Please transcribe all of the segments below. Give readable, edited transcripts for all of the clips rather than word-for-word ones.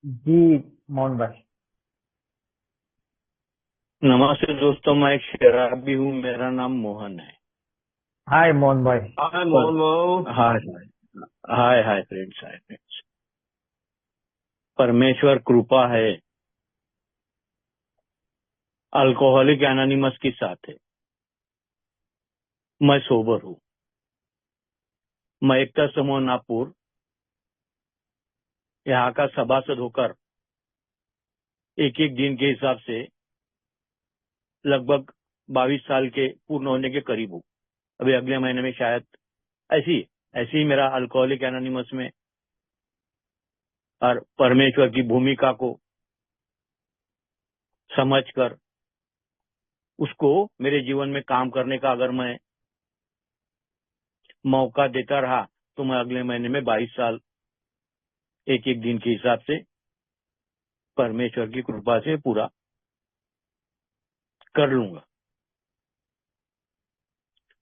जी मोहन भाई। नमस्ते दोस्तों, मैं एक शराबी हूँ। मेरा नाम मोहन है। हाय मोहन भाई। हाय पर मोहन भाऊ। हाय हाय हाय फ्रेंड्स, हाय फ्रेंड्स। परमेश्वर कृपा है, अल्कोहलिक एनोनिमस के साथ है। मैं सोबर हूँ। मैं एकता समूह नागपुर यहाँ का सभासद होकर एक एक दिन के हिसाब से लगभग 22 साल के पूर्ण होने के करीब हूँ। अभी अगले महीने में शायद ऐसी ऐसी ही मेरा अल्कोहलिक एनोनिमस में और परमेश्वर की भूमिका को समझकर उसको मेरे जीवन में काम करने का अगर मैं मौका देता रहा तो मैं अगले महीने में 22 साल एक एक दिन के हिसाब से परमेश्वर की कृपा से पूरा कर लूंगा।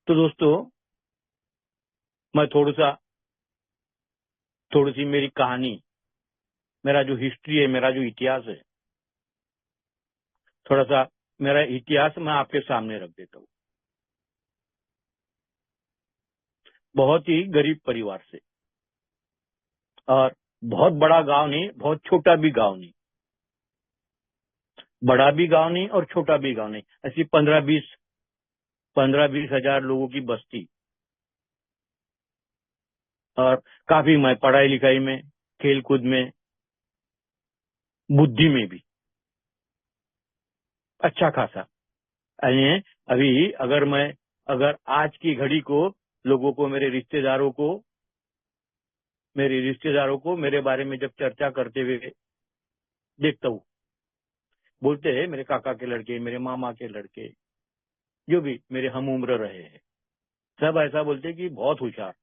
तो दोस्तों, मैं थोड़ी सी मेरी कहानी, मेरा जो हिस्ट्री है, मेरा जो इतिहास है, थोड़ा सा मेरा इतिहास मैं आपके सामने रख देता हूँ। बहुत ही गरीब परिवार से, और बहुत बड़ा गांव नहीं, बहुत छोटा भी गांव नहीं, बड़ा भी गांव नहीं और छोटा भी गांव नहीं, ऐसी 15-20 हजार लोगों की बस्ती। और काफी मैं पढ़ाई लिखाई में, खेल कूद में, बुद्धि में भी अच्छा खासा। यानी अभी अगर आज की घड़ी को लोगों को, मेरे रिश्तेदारों को मेरे बारे में जब चर्चा करते हुए देखता हूँ, बोलते हैं मेरे काका के लड़के, मेरे मामा के लड़के, जो भी मेरे हम उम्र रहे हैं, सब ऐसा बोलते हैं कि बहुत होशियार,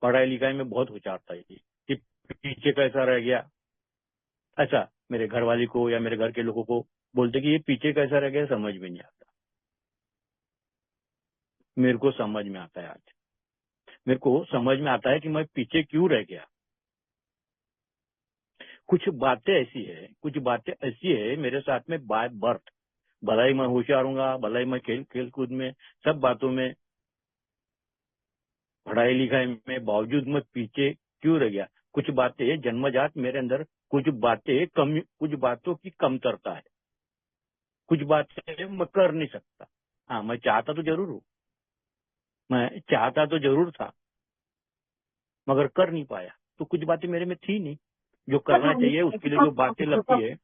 पढ़ाई लिखाई में बहुत होशियार था ये, कि पीछे कैसा रह गया। ऐसा मेरे घर वाली को या मेरे घर के लोगों को बोलते कि ये पीछे कैसा रह गया, समझ में नहीं आता। मेरे को समझ में आता है आज। मेरे को समझ में आता है कि मैं पीछे क्यों रह गया। कुछ बातें ऐसी है मेरे साथ में बाय बर्थ। भला ही मैं होशियार हूँ, भला ही मैं खेल कूद में, सब बातों में, पढ़ाई लिखाई में, बावजूद मैं पीछे क्यों रह गया। कुछ बातें जन्मजात मेरे अंदर, कुछ बातों की कमतरता है, कुछ बातें मैं कर नहीं सकता। हाँ, मैं चाहता तो जरूर हूँ, मैं चाहता तो जरूर था, मगर कर नहीं पाया। तो कुछ बातें मेरे में थी नहीं जो करना चाहिए, उसके लिए जो बातें लगती है।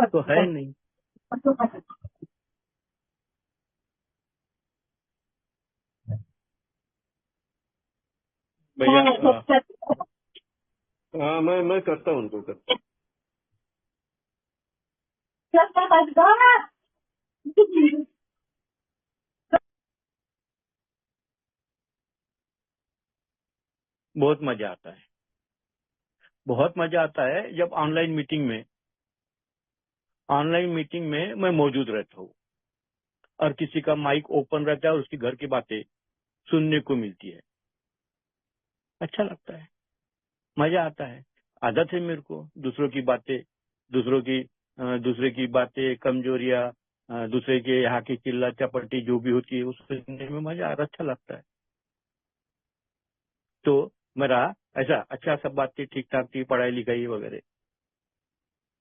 तो है नहीं भैया। हाँ, मैं करता हूँ उनको करता बहुत मजा आता है, बहुत मजा आता है जब ऑनलाइन मीटिंग में मैं मौजूद रहता हूँ और किसी का माइक ओपन रहता है और उसकी घर की बातें सुनने को मिलती है। अच्छा लगता है, मजा आता है। आदत है मेरे को दूसरों की बातें, दूसरे की बातें, कमजोरियां, दूसरे के यहाँ की चिल्ला चपट्टी जो भी होती है, उस सुनने में मजा अच्छा लगता है। तो मेरा ऐसा अच्छा सब बातें ठीक ठाक थी, पढ़ाई लिखाई वगैरह।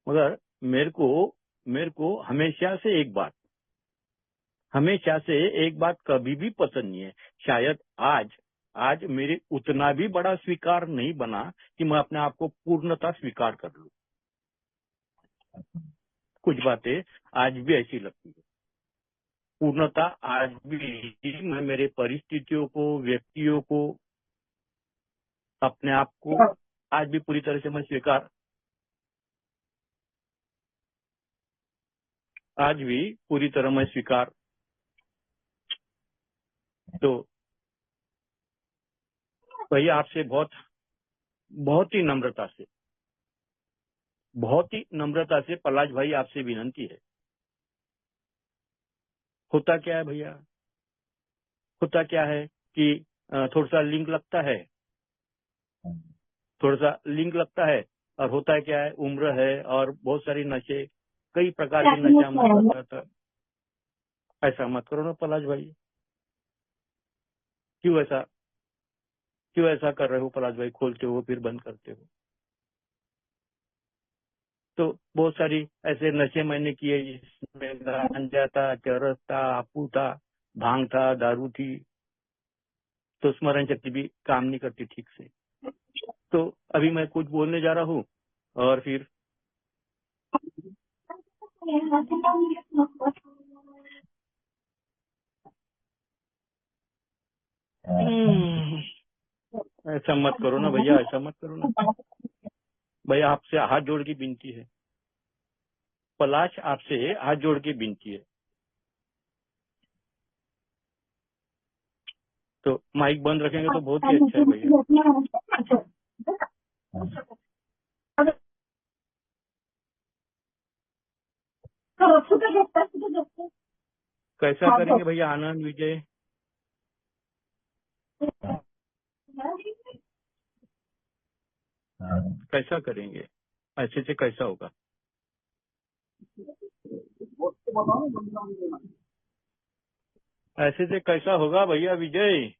मगर मेरे को हमेशा से एक बात कभी भी पसंद नहीं है। शायद आज मेरे उतना भी बड़ा स्वीकार नहीं बना कि मैं अपने आप को पूर्णता स्वीकार कर लूं। कुछ बातें आज भी ऐसी लगती है। पूर्णता आज भी मैं मेरे परिस्थितियों को, व्यक्तियों को, अपने आप को आज भी पूरी तरह से मैं स्वीकार, आज भी पूरी तरह मैं स्वीकार। तो भैया आपसे बहुत ही नम्रता से पलाश भाई आपसे विनंती है होता क्या है भैया, होता क्या है कि थोड़ा सा लिंक लगता है, थोड़ा सा लिंक लगता है, और होता है क्या है, उम्र है और बहुत सारी नशे, कई प्रकार के नशा मैं करता था। ऐसा मत करो ना पलाश भाई, क्यों ऐसा कर रहे हो पलाश भाई, खोलते हो फिर बंद करते हो। तो बहुत सारी ऐसे नशे मैंने किए जिसमें गांजा था, चरस था, आपू था, भांग था, दारू थी, तो स्मरण शक्ति भी काम नहीं करती ठीक से। तो अभी मैं कुछ बोलने जा रहा हूँ और फिर ऐसा मत करो ना भैया, ऐसा मत करो ना भैया, आपसे हाथ जोड़ के विनती है, पलाश आपसे हाथ जोड़ के विनती है। तो माइक बंद रखेंगे तो बहुत ही अच्छा है भैया। कैसा करेंगे भैया आनंद विजय, कैसा करेंगे, ऐसे से कैसा होगा? ऐसे से कैसा होगा भैया विजय?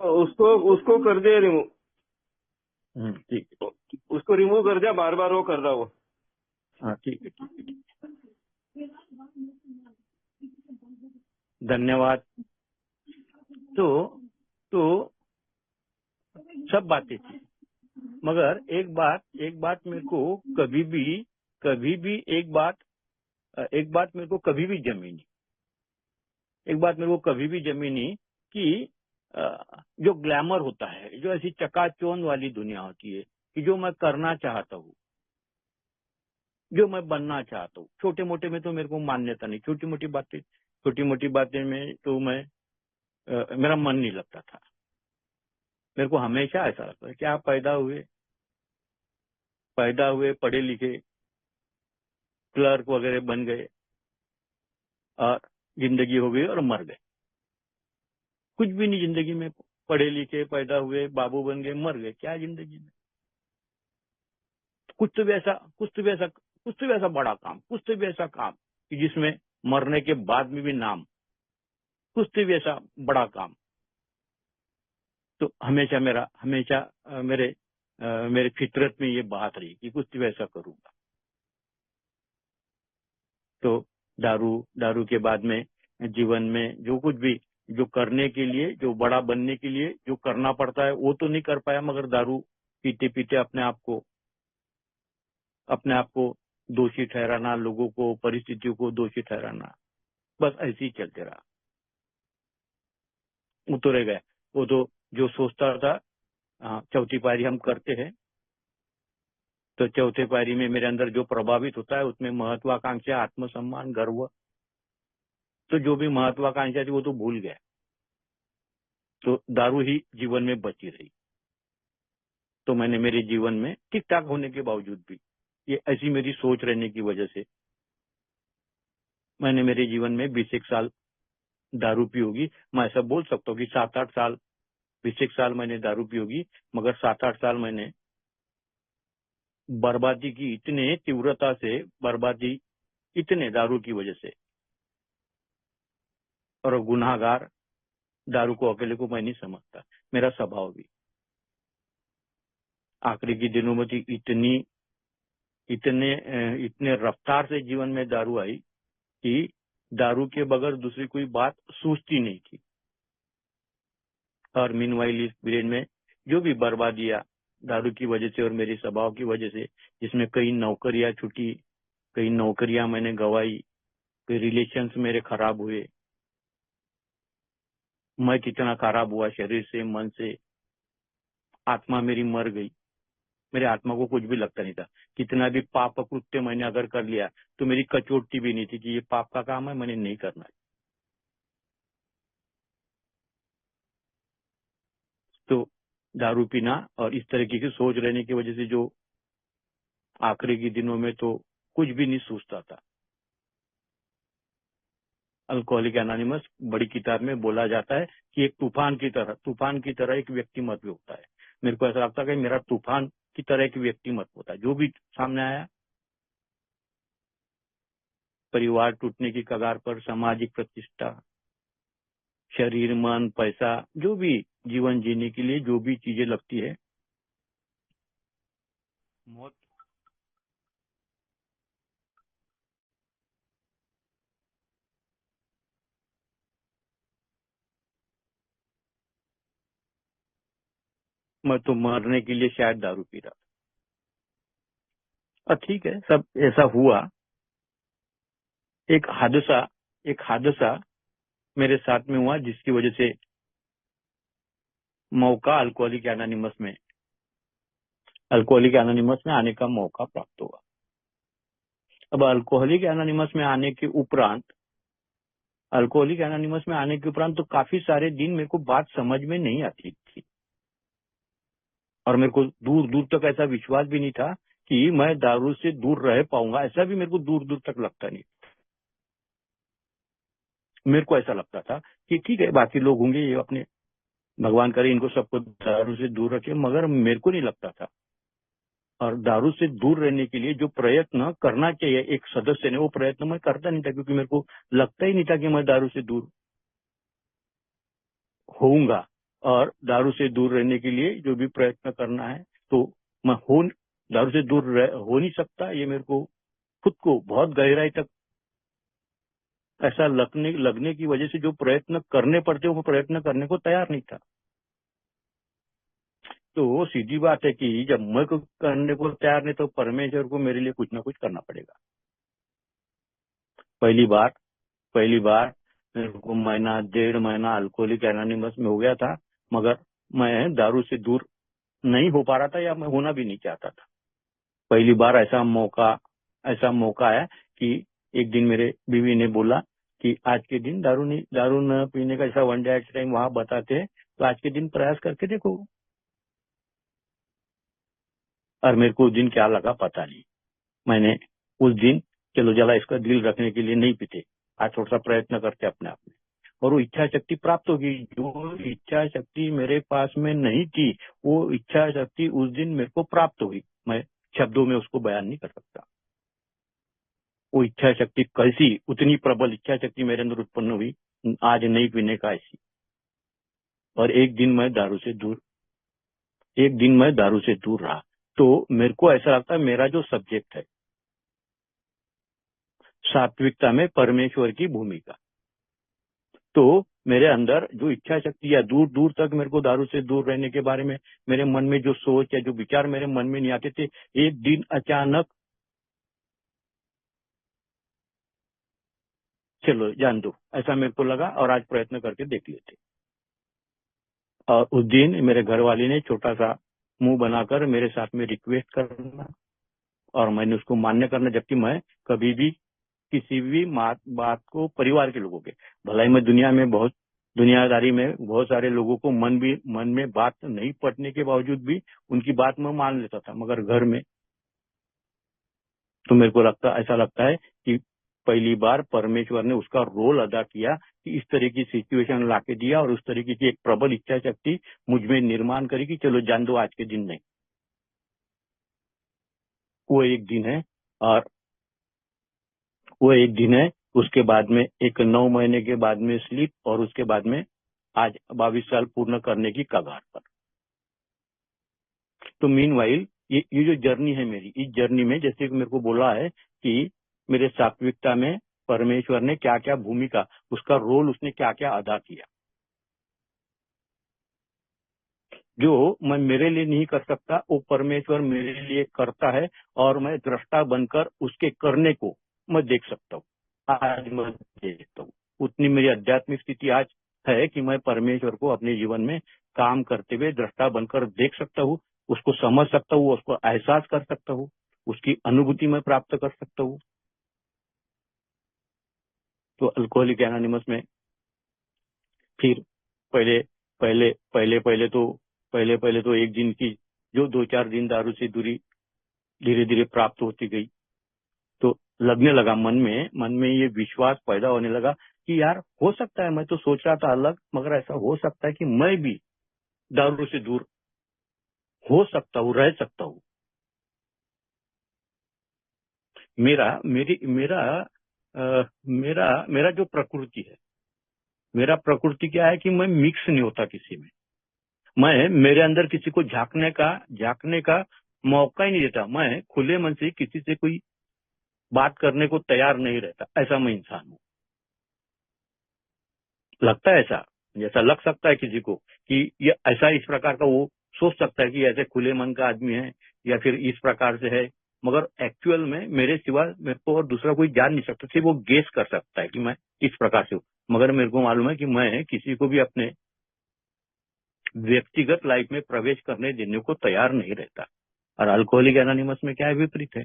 उसको कर दे रिमूव, ठीक है, उसको रिमूव कर दिया, बार बार वो कर रहा वो। हाँ ठीक है, धन्यवाद। तो सब बातें थी, मगर एक बात मेरे को कभी भी एक बात मेरे को कभी भी जमी नहीं, एक बात मेरे को कभी भी जमी नहीं कि जो ग्लैमर होता है, जो ऐसी चकाचौंध वाली दुनिया होती है कि जो मैं करना चाहता हूँ, जो मैं बनना चाहता हूँ, छोटे मोटे में तो मेरे को मान्यता नहीं, छोटी मोटी बातें में तो मैं मेरा मन नहीं लगता था। मेरे को हमेशा ऐसा लगता है कि आप पैदा हुए पढ़े लिखे क्लर्क वगैरह बन गए और जिंदगी हो गई और मर गए, कुछ भी नहीं जिंदगी में, पढ़े लिखे पैदा हुए बाबू बन गए मर गए, क्या जिंदगी में? कुछ तो भी ऐसा बड़ा काम, कुछ तो भी ऐसा काम कि जिसमें मरने के बाद में भी नाम, कुछ तो भी ऐसा बड़ा काम। तो हमेशा मेरे फितरत में ये बात रही कि कुछ तो भी ऐसा करूंगा। तो दारू के बाद में जीवन में जो कुछ भी, जो करने के लिए, जो बड़ा बनने के लिए जो करना पड़ता है वो तो नहीं कर पाया, मगर दारू पीते पीते अपने आप को दोषी ठहराना, लोगों को, परिस्थितियों को दोषी ठहराना, बस ऐसे ही चलते रहा। उतरे गए वो तो, जो सोचता था चौथी पारी हम करते हैं, तो चौथे पारी में मेरे अंदर जो प्रभावित होता है उसमें महत्वाकांक्षा, आत्मसम्मान, गर्व, तो जो भी महत्वाकांक्षा थी वो तो भूल गया। तो दारू ही जीवन में बची रही। तो मैंने मेरे जीवन में ठीक ठाक होने के बावजूद भी, ये ऐसी मेरी सोच रहने की वजह से, मैंने मेरे जीवन में 20 साल दारू पी होगी। मैं ऐसा बोल सकता हूँ कि 7-8 साल, 20 साल मैंने दारू पी होगी, मगर 7-8 साल मैंने बर्बादी की, इतने तीव्रता से बर्बादी, इतने दारू की वजह से। और गुनाहगार दारू को अकेले को मैं नहीं समझता, मेरा स्वभाव भी। आखिरी के दिनों में इतने रफ्तार से जीवन में दारू आई कि दारू के बगैर दूसरी कोई बात सोचती नहीं थी। और मीनवाइल इस पीरियड में जो भी बर्बादियां दारू की वजह से और मेरे स्वभाव की वजह से, जिसमें कई नौकरियां छूटी, कई नौकरियां मैंने गंवाई, कई रिलेशंस मेरे खराब हुए, मैं कितना खराब हुआ शरीर से, मन से, आत्मा मेरी मर गई। मेरी आत्मा को कुछ भी लगता नहीं था। कितना भी पाप कृत्य मैंने अगर कर लिया तो मेरी कचोटती भी नहीं थी कि ये पाप का काम है, मैंने नहीं करना है। तो दारू पीना और इस तरीके की सोच रहने की वजह से जो आखिरी के दिनों में तो कुछ भी नहीं सोचता था। अल्कोहलिक एनोनिमस बड़ी किताब में बोला जाता है कि एक तूफान की तरह एक व्यक्तिमत्व होता है। मेरे को ऐसा लगता है कि मेरा तूफान की तरह एक व्यक्तिमत्व होता है। जो भी सामने आया, परिवार टूटने की कगार पर, सामाजिक प्रतिष्ठा, शरीर, मन, पैसा, जो भी जीवन जीने के लिए जो भी चीजें लगती है, मौत मैं तो मरने के लिए शायद दारू पी रहा था। और ठीक है, सब ऐसा हुआ। एक हादसा मेरे साथ में हुआ जिसकी वजह से मौका अल्कोहलिक एनोनिमस में आने का मौका प्राप्त हुआ। अब अल्कोहलिक एनोनिमस में आने के उपरांत तो काफी सारे दिन मेरे को बात समझ में नहीं आती थी, और मेरे को दूर दूर तक ऐसा विश्वास भी नहीं था कि मैं दारू से दूर रह पाऊंगा। ऐसा भी मेरे को दूर दूर तक लगता नहीं। मेरे को ऐसा लगता था कि ठीक है, बाकी लोग होंगे, ये अपने, भगवान करे इनको सबको दारू से दूर रखे, मगर मेरे को नहीं लगता था। और दारू से दूर रहने के लिए जो प्रयत्न करना चाहिए एक सदस्य ने, वो प्रयत्न मैं करता नहीं था, क्योंकि मेरे को लगता ही नहीं था कि मैं दारू से दूर होऊंगा। और दारू से दूर रहने के लिए जो भी प्रयत्न करना है, तो मैं दारू से दूर हो नहीं सकता। ये मेरे को खुद को बहुत गहराई तक ऐसा लगने की वजह से जो प्रयत्न करने पड़ते वो प्रयत्न करने को तैयार नहीं था। तो सीधी बात है कि जब मैं कुछ करने को तैयार नहीं, तो परमेश्वर को मेरे लिए कुछ ना कुछ करना पड़ेगा। पहली बार मेरे को महीना 1.5 महीना अल्कोहलिक एनोनिमस में हो गया था, मगर मैं दारू से दूर नहीं हो पा रहा था, या मैं होना भी नहीं चाहता था। पहली बार ऐसा मौका आया कि एक दिन मेरे बीवी ने बोला कि आज के दिन दारू न पीने का, जैसा वन डे एट टाइम वहां बताते हैं, तो आज के दिन प्रयास करके देखो। और मेरे को उस दिन क्या लगा पता नहीं। मैंने उस दिन, चलो जरा इसका दिल रखने के लिए नहीं पीते, आज थोड़ा सा प्रयत्न करते अपने आप में, और वो इच्छा शक्ति प्राप्त होगी। जो इच्छा शक्ति मेरे पास में नहीं थी, वो इच्छा शक्ति उस दिन मेरे को प्राप्त हुई। मैं शब्दों में उसको बयान नहीं कर सकता। वो इच्छा शक्ति कैसी, उतनी प्रबल इच्छा शक्ति मेरे अंदर उत्पन्न हुई, आज नहीं पीने का ऐसी। और एक दिन मैं दारू से दूर रहा। तो मेरे को ऐसा लगता है मेरा जो सब्जेक्ट है सात्विकता में परमेश्वर की भूमिका, तो मेरे अंदर जो इच्छा शक्ति या दूर दूर तक मेरे को दारू से दूर रहने के बारे में मेरे मन में जो सोच या जो विचार मेरे मन में नहीं आते थे, एक दिन अचानक चलो जान दो, ऐसा मेरे को लगा, और आज प्रयत्न करके देख लेते। और उस दिन मेरे घर वाले ने छोटा सा मुंह बनाकर मेरे साथ में रिक्वेस्ट करना, और मैंने उसको मान्य करना, जबकि मैं कभी भी किसी भी बात को परिवार के लोगों के, भलाई मैं दुनियादारी में बहुत सारे लोगों को मन में बात नहीं पटने के बावजूद भी उनकी बात मैं मान लेता था, मगर घर में तो मेरे को ऐसा लगता है कि पहली बार परमेश्वर ने उसका रोल अदा किया कि इस तरह की सिचुएशन लाके दिया, और उस तरीके की एक प्रबल इच्छा शक्ति मुझ में निर्माण करी कि चलो जान दो, आज के दिन नहीं। वो एक दिन है, और वो एक दिन है। उसके बाद में एक 9 महीने के बाद में स्लीप, और उसके बाद में आज 22 साल पूर्ण करने की कगार पर। तो मीनवाइल ये जो जर्नी है मेरी, इस जर्नी में जैसे कि मेरे को बोला है कि मेरे सात्विकता में परमेश्वर ने क्या क्या भूमिका, उसका रोल उसने क्या क्या अदा किया, जो मैं मेरे लिए नहीं कर सकता वो परमेश्वर मेरे लिए करता है, और मैं दृष्टा बनकर उसके करने को मैं देख सकता हूँ। आज मैं देखता हूँ, उतनी मेरी आध्यात्मिक स्थिति आज है कि मैं परमेश्वर को अपने जीवन में काम करते हुए दृष्टा बनकर देख सकता हूँ, उसको समझ सकता हूँ, उसको एहसास कर सकता हूँ, उसकी अनुभूति में प्राप्त कर सकता हूँ। तो अल्कोहलिक एनोनिमस में फिर पहले पहले पहले पहले तो एक दिन की जो 2-4 दिन दारू से दूरी धीरे धीरे प्राप्त होती गई, तो लगने लगा मन में ये विश्वास पैदा होने लगा कि यार हो सकता है, मैं तो सोच रहा था अलग, मगर ऐसा हो सकता है कि मैं भी दारू से दूर हो सकता हूँ, रह सकता हूँ। मेरा मेरी मेरा मेरा मेरा जो प्रकृति है, मेरा प्रकृति क्या है कि मैं मिक्स नहीं होता किसी में। मैं मेरे अंदर किसी को झांकने का मौका ही नहीं देता। मैं खुले मन से किसी से कोई बात करने को तैयार नहीं रहता, ऐसा मैं इंसान हूँ। लगता है ऐसा, जैसा लग सकता है किसी को कि ये ऐसा इस प्रकार का वो सोच सकता है कि ऐसे खुले मन का आदमी है या फिर इस प्रकार से है, मगर एक्चुअल में मेरे सिवा मेरे को और दूसरा कोई जान नहीं सकता। सिर्फ वो गेस कर सकता है कि मैं इस प्रकार से हूँ, मगर मेरे को मालूम है कि मैं किसी को भी अपने व्यक्तिगत लाइफ में प्रवेश करने देने को तैयार नहीं रहता। और अल्कोहलिक एनोनिमस में क्या है, विपरीत है।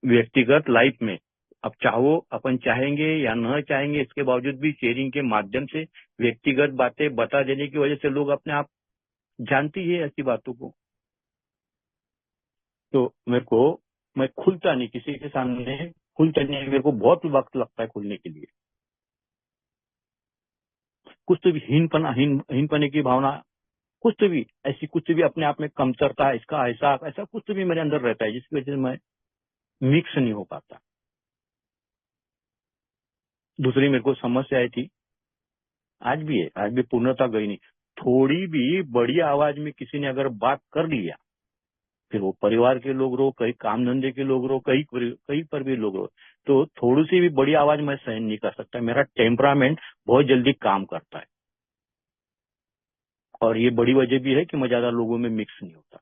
व्यक्तिगत लाइफ में अब चाहो अपन चाहेंगे या न चाहेंगे, इसके बावजूद भी शेयरिंग के माध्यम से व्यक्तिगत बातें बता देने की वजह से लोग अपने आप जानती है ऐसी बातों को। तो मैं खुलता नहीं किसी के सामने, खुलता नहीं। मेरे को बहुत वक्त लगता है खुलने के लिए। कुछ तो भी हीनपने की भावना, कुछ तो भी ऐसी, कुछ तो भी अपने आप में कमतरता, इसका ऐसा कुछ तो भी मेरे अंदर रहता है, जिसकी वजह से मैं मिक्स नहीं हो पाता। दूसरी मेरे को समस्या आई थी, आज भी है, आज भी पूर्णता गई नहीं। थोड़ी भी बड़ी आवाज में किसी ने अगर बात कर लिया, फिर वो परिवार के लोग रहो, कहीं काम धंधे के लोग रहो, कहीं पर भी लोग रहो, तो थोड़ी सी भी बड़ी आवाज मैं सहन नहीं कर सकता। मेरा टेम्परामेंट बहुत जल्दी काम करता है, और ये बड़ी वजह भी है कि मैं ज्यादा लोगों में मिक्स नहीं होता।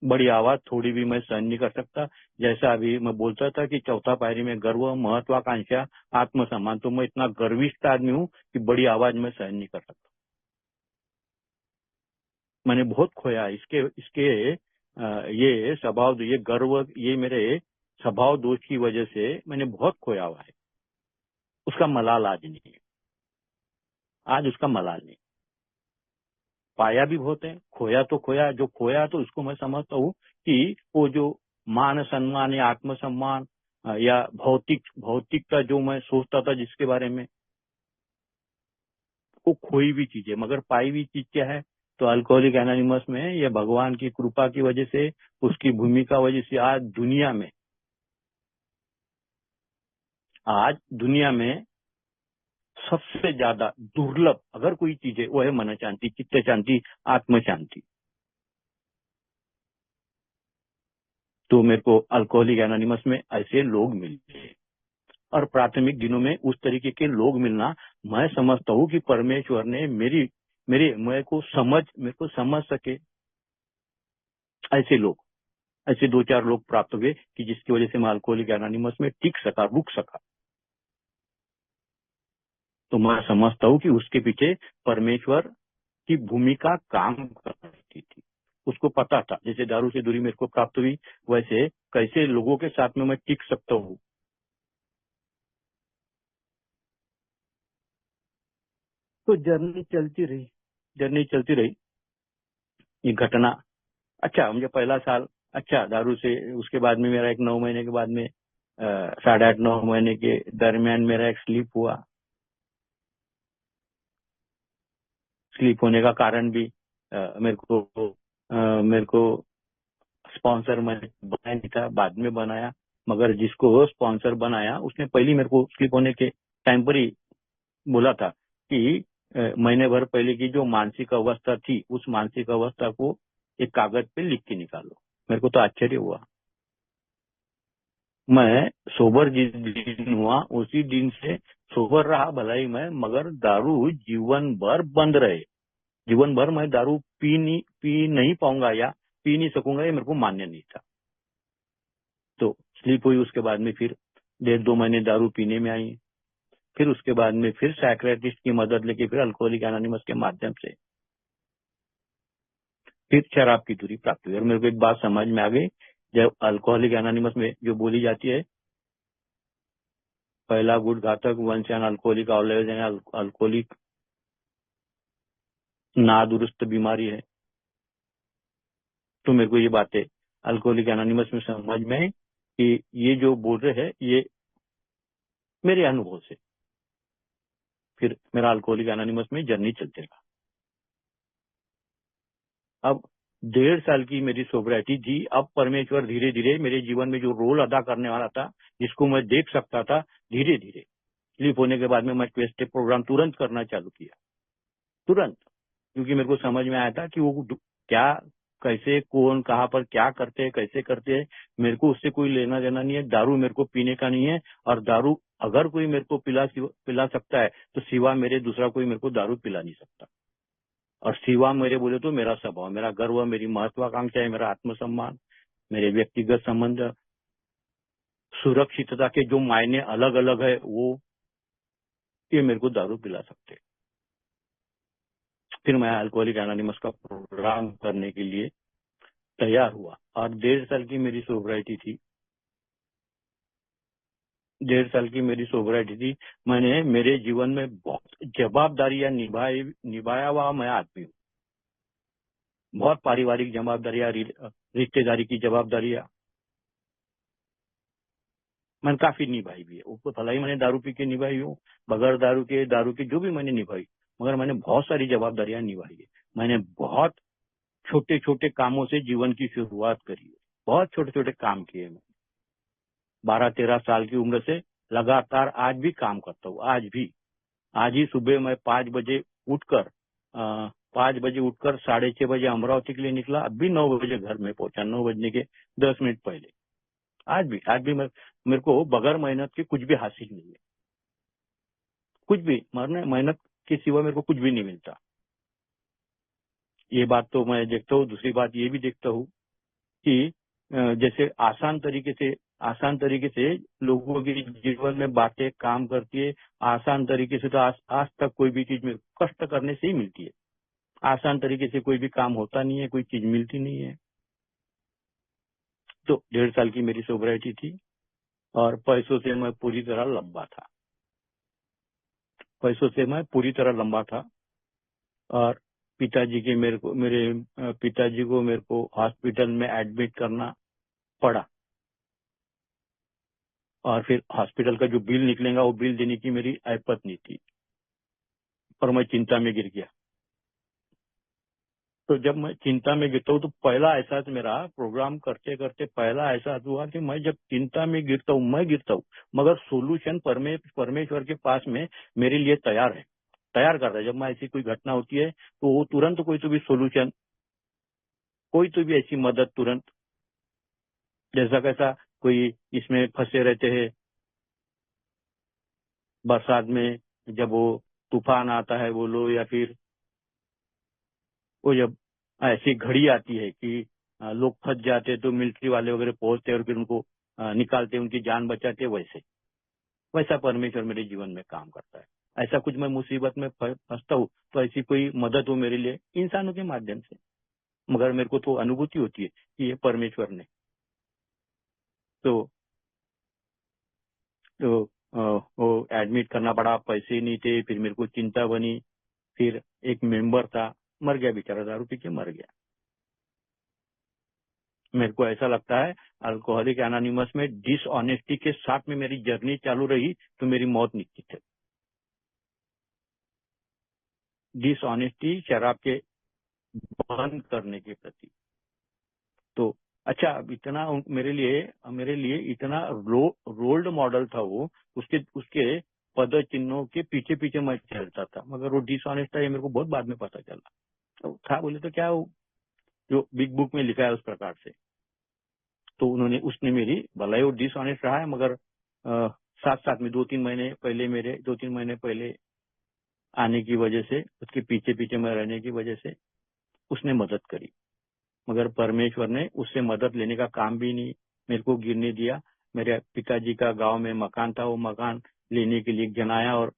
बड़ी आवाज थोड़ी भी मैं सहन नहीं कर सकता। जैसा अभी मैं बोलता था कि चौथा पायरी में गर्व, महत्वाकांक्षा, आत्मसम्मान, तो मैं इतना गर्विष्ठ आदमी हूँ कि बड़ी आवाज में सहन नहीं कर सकता। मैंने बहुत खोया इसके इसके ये स्वभाव, ये गर्व, ये मेरे स्वभाव दोष की वजह से मैंने बहुत खोया हुआ है। उसका मलाल आज नहीं है, आज उसका मलाल नहीं। पाया भी बहुत है, खोया तो खोया, जो खोया तो उसको मैं समझता हूँ कि वो जो मान सम्मान या आत्मसम्मान या भौतिकता जो मैं सोचता था जिसके बारे में, वो खोई हुई चीज है। मगर पाई हुई चीज क्या है, तो अल्कोहलिक एनोनिमस में ये भगवान की कृपा की वजह से, उसकी भूमिका वजह से आज दुनिया में सबसे ज्यादा दुर्लभ अगर कोई चीज है वो है मन शांति, चित्त शांति, आत्म शांति। तो मेरे को अल्कोहलिक एनोनिमस में ऐसे लोग मिले, और प्राथमिक दिनों में उस तरीके के लोग मिलना, मैं समझता हूँ कि परमेश्वर ने मेरे को समझ सके। ऐसे दो चार लोग प्राप्त हुए कि जिसकी वजह से मैं अल्कोहलिक एनोनिमस में टिक सका, रुक सका। तो मैं समझता हूँ कि उसके पीछे परमेश्वर की भूमिका काम करती थी। उसको पता था, जैसे दारू से दूरी मेरे को प्राप्त हुई, वैसे कैसे लोगों के साथ में मैं टिक सकता हूँ। तो जर्नी चलती रही। ये घटना, अच्छा, मुझे पहला साल अच्छा दारू से, उसके बाद में मेरा एक 9 महीने के बाद में 8.5-9 महीने के दरमियान मेरा एक स्लीप हुआ। स्लीप होने का कारण भी मेरे को स्पॉन्सर मैंने बनाया नहीं था, बाद में बनाया। मगर जिसको स्पॉन्सर बनाया उसने पहले मेरे को स्लीप होने के टाइम पर ही बोला था कि महीने भर पहले की जो मानसिक अवस्था थी, उस मानसिक अवस्था को एक कागज पे लिख के निकालो। मेरे को तो आश्चर्य हुआ। मैं सोबर जिस दिन हुआ उसी दिन से सोबर रहा भलाई मैं, मगर दारू जीवन भर बंद रहे। जीवन भर मैं दारू पी नहीं पाऊंगा या पी नहीं सकूंगा, ये मेरे को मान्य नहीं था। तो स्लीप हुई, उसके बाद में फिर 1.5-2 महीने दारू पीने में आई। फिर उसके बाद में फिर साइकियाट्रिस्ट की मदद लेके फिर अल्कोहलिक एनोनिमस के माध्यम से फिर शराब की दूरी प्राप्त हुई। और मेरे को एक बात समझ में आ गई, जब अल्कोहलिक एनोनिमस में जो बोली जाती है, पहला गुट घातक, वंश an alcoholic always an alcoholic, नादुरुस्त बीमारी है। तो मेरे को ये बातें अल्कोहलिक एनोनिमस में समझ में आई कि ये जो बोल रहे हैं, ये मेरे अनुभव से फिर मेरा अल्कोहलिक एनोनिमस में जर्नी चलते रहा। अब 1.5 साल की मेरी सोब्रिटी थी। अब परमेश्वर धीरे धीरे मेरे जीवन में जो रोल अदा करने वाला था, जिसको मैं देख सकता था, धीरे धीरे स्लीप होने के बाद में मैं 12 स्टेप प्रोग्राम तुरंत करना चालू किया, तुरंत। क्योंकि मेरे को समझ में आया था कि वो क्या, कैसे, कौन, कहाँ पर क्या करते हैं, कैसे करते हैं, मेरे को उससे कोई लेना देना नहीं है। दारू मेरे को पीने का नहीं है, और दारू अगर कोई मेरे को पिला सकता है तो सिवा मेरे दूसरा कोई मेरे को दारू पिला नहीं सकता। और सिवा मेरे बोले तो मेरा स्वभाव, मेरा गर्व, मेरी महत्वाकांक्षा है, मेरा आत्मसम्मान, मेरे व्यक्तिगत संबंध, सुरक्षितता के जो मायने अलग अलग है, वो ये मेरे को दारू पिला सकते हैं। फिर मैं अल्कोहलिक एनोनिमस का प्रोग्राम करने के लिए तैयार हुआ, और 1.5 साल की मेरी सोब्रिटी थी। 1.5 साल की मेरी सोब्रिटी थी। मैंने मेरे जीवन में बहुत जवाबदारियां निभाया हुआ मैं आदमी हूँ। बहुत पारिवारिक जवाबदारियां, रिश्तेदारी की जवाबदारियां मैंने काफी निभाई भी है। उसको भला ही मैंने दारू पी के निभाई हूँ, बगैर दारू के जो भी मैंने निभाई, मगर मैंने बहुत सारी जवाबदारियां निभाई है। मैंने बहुत छोटे छोटे कामों से जीवन की शुरुआत करी है, बहुत छोटे छोटे काम किए मैं। 12-13 साल की उम्र से लगातार आज भी काम करता हूँ। आज ही सुबह मैं 5 बजे उठकर 6:30 बजे अमरावती के लिए निकला। अभी 9 बजे घर में पहुंचा, 9 बजने के 10 मिनट पहले। आज भी मेरे को बगैर मेहनत के कुछ भी हासिल नहीं है। कुछ भी, मेहनत के सिवा मेरे को कुछ भी नहीं मिलता। ये बात तो मैं देखता हूँ। दूसरी बात ये भी देखता हूँ कि जैसे आसान तरीके से लोगों के जीवन में बातें काम करती है। आसान तरीके से तो आज तक कोई भी चीज में कष्ट करने से ही मिलती है। आसान तरीके से कोई भी काम होता नहीं है, कोई चीज मिलती नहीं है। तो 1.5 साल की मेरी सोब्रिटी थी, और पैसों से मैं पूरी तरह लंबा था। और मेरे पिताजी को मेरे को हॉस्पिटल में एडमिट करना पड़ा। और फिर हॉस्पिटल का जो बिल निकलेगा, वो बिल देने की मेरी ऐपत नहीं थी, और मैं चिंता में गिर गया। तो जब मैं चिंता में गिरता हूँ, तो पहला एहसास मेरा प्रोग्राम करते करते पहला एहसास हुआ कि मैं जब चिंता में गिरता हूँ, मगर सोल्यूशन परमेश्वर के पास में मेरे लिए तैयार करता है। जब मैं ऐसी कोई घटना होती है, तो वो तुरंत कोई तो भी सोल्यूशन, कोई तो भी ऐसी मदद तुरंत, जैसा कैसा कोई इसमें फंसे रहते हैं बरसात में, जब वो तूफान आता है बोलो, या फिर वो जब ऐसी घड़ी आती है कि लोग फंस जाते, तो मिलिट्री वाले वगैरह पहुंचते और फिर उनको निकालते, उनकी जान बचाते, वैसा परमेश्वर मेरे जीवन में काम करता है। ऐसा कुछ मैं मुसीबत में फंसता हूँ, तो ऐसी कोई मदद हो मेरे लिए इंसानों के माध्यम से, मगर मेरे को तो अनुभूति होती है कि ये परमेश्वर ने। तो वो एडमिट करना पड़ा, पैसे नहीं थे, फिर मेरे को चिंता बनी। फिर एक मेंबर था, मर गया बेचारा, दारू पी के मर गया। मेरे को ऐसा लगता है अल्कोहलिक एनोनिमस में डिसऑनेस्टी के साथ में मेरी जर्नी चालू रही तो मेरी मौत निश्चित है। डिसऑनेस्टी, शराब के बंद करने के प्रति। तो अच्छा, अब इतना मेरे लिए इतना रोल्ड मॉडल था वो। उसके पद चिन्हों के पीछे पीछे मैं चलता था, मगर वो डिसऑनेस्ट था, ये मेरे को बहुत बाद में पता चला। तो था बोले तो क्या, जो बिग बुक में लिखा है उस प्रकार से। तो उसने मेरी भलाई वो डिसऑनेस्ट रहा है, मगर साथ साथ में 2-3 महीने पहले आने की वजह से, उसके पीछे पीछे मैं रहने की वजह से उसने मदद करी। मगर परमेश्वर ने उससे मदद लेने का काम भी नहीं मेरे को गिरने दिया। मेरे पिताजी का गांव में मकान था, वो मकान लेने के लिए एक जन आया, और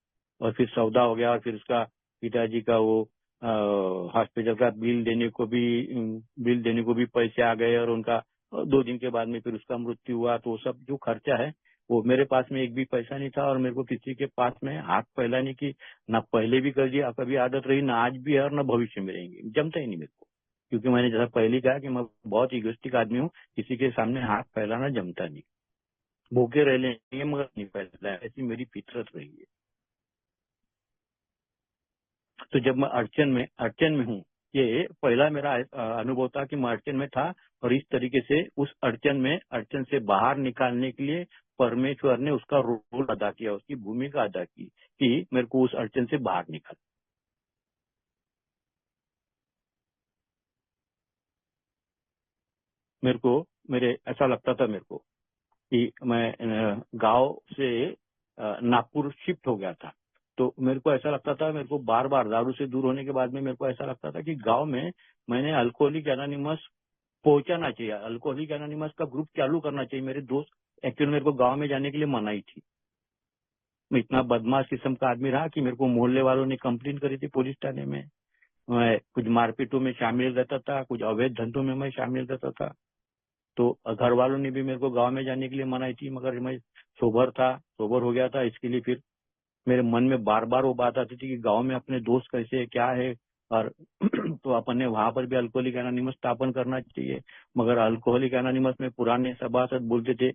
फिर सौदा हो गया, और फिर उसका पिताजी का वो हॉस्पिटल का बिल देने को भी पैसे आ गए, और उनका 2 दिन के बाद में फिर उसका मृत्यु हुआ। तो वो सब जो खर्चा है, वो मेरे पास में एक भी पैसा नहीं था, और मेरे को किसी के पास में हाथ फैलाने की ना पहले भी कर दिया, कभी आदत रही, ना आज भी है, और ना भविष्य में रहेंगे। जमता ही नहीं मेरे को, क्योंकि मैंने जैसा पहले कहा कि मैं बहुत इगोइस्टिक आदमी हूँ, किसी के सामने हाथ फैलाना जमता नहीं। भूखे रह लेंगे मगर नहीं फैलाए, ऐसी मेरी फितरत रही है। तो जब मैं अड़चन में हूँ, ये पहला मेरा अनुभव था कि मैं अड़चन में था, और इस तरीके से उस अड़चन से बाहर निकालने के लिए परमेश्वर ने उसका रोल अदा किया, उसकी भूमिका अदा की कि मेरे को उस अड़चन से बाहर निकाल। मेरे ऐसा लगता था मेरे को कि मैं गांव से नागपुर शिफ्ट हो गया था, तो मेरे को ऐसा लगता था, मेरे को बार बार दारू से दूर होने के बाद में मेरे को ऐसा लगता था कि गांव में मैंने अल्कोहलिक एनोनिमस पहुंचाना चाहिए, अल्कोहलिक एनोनिमस का ग्रुप चालू करना चाहिए। मेरे दोस्त एक्चुअली मेरे को गांव में जाने के लिए मनाही थी। मैं इतना बदमाश किस्म का आदमी रहा कि मेरे को मोहल्ले वालों ने कंप्लेन करी थी पुलिस थाने में। मैं कुछ मारपीटों में शामिल रहता था, कुछ अवैध धंधों में मैं शामिल रहता था। तो घर वालों ने भी मेरे को गांव में जाने के लिए मनाई थी, मगर मैं सोबर हो गया था। इसके लिए फिर मेरे मन में बार बार वो बात आती थी कि गांव में अपने दोस्त कैसे है, क्या है, और तो अपन ने वहां पर भी अल्कोहलिक एनोनिमस स्थापन करना चाहिए। मगर अल्कोहलिक एनोनिमस में पुराने सभासद बोलते थे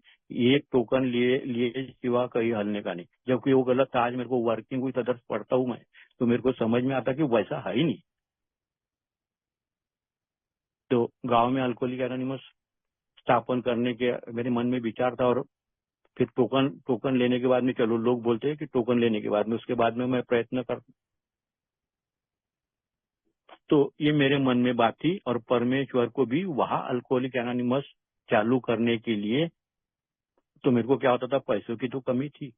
एक टोकन लिए सिवा कहीं हलने का नहीं, जबकि वो गलत था। आज मेरे को वर्किंग हुई तदर्थ पढ़ता हूँ मैं, तो मेरे को समझ में आता कि वैसा है ही नहीं। तो गांव में अल्कोहलिक एनोनिमस स्थापन करने के मेरे मन में विचार था, और फिर टोकन लेने के बाद में, चलो लोग बोलते हैं कि टोकन लेने के बाद में, उसके बाद में मैं प्रयत्न कर, तो ये मेरे मन में बात थी। और परमेश्वर को भी वहां अल्कोहलिक एनोनिमस चालू करने के लिए, तो मेरे को क्या होता था, पैसों की तो कमी थी।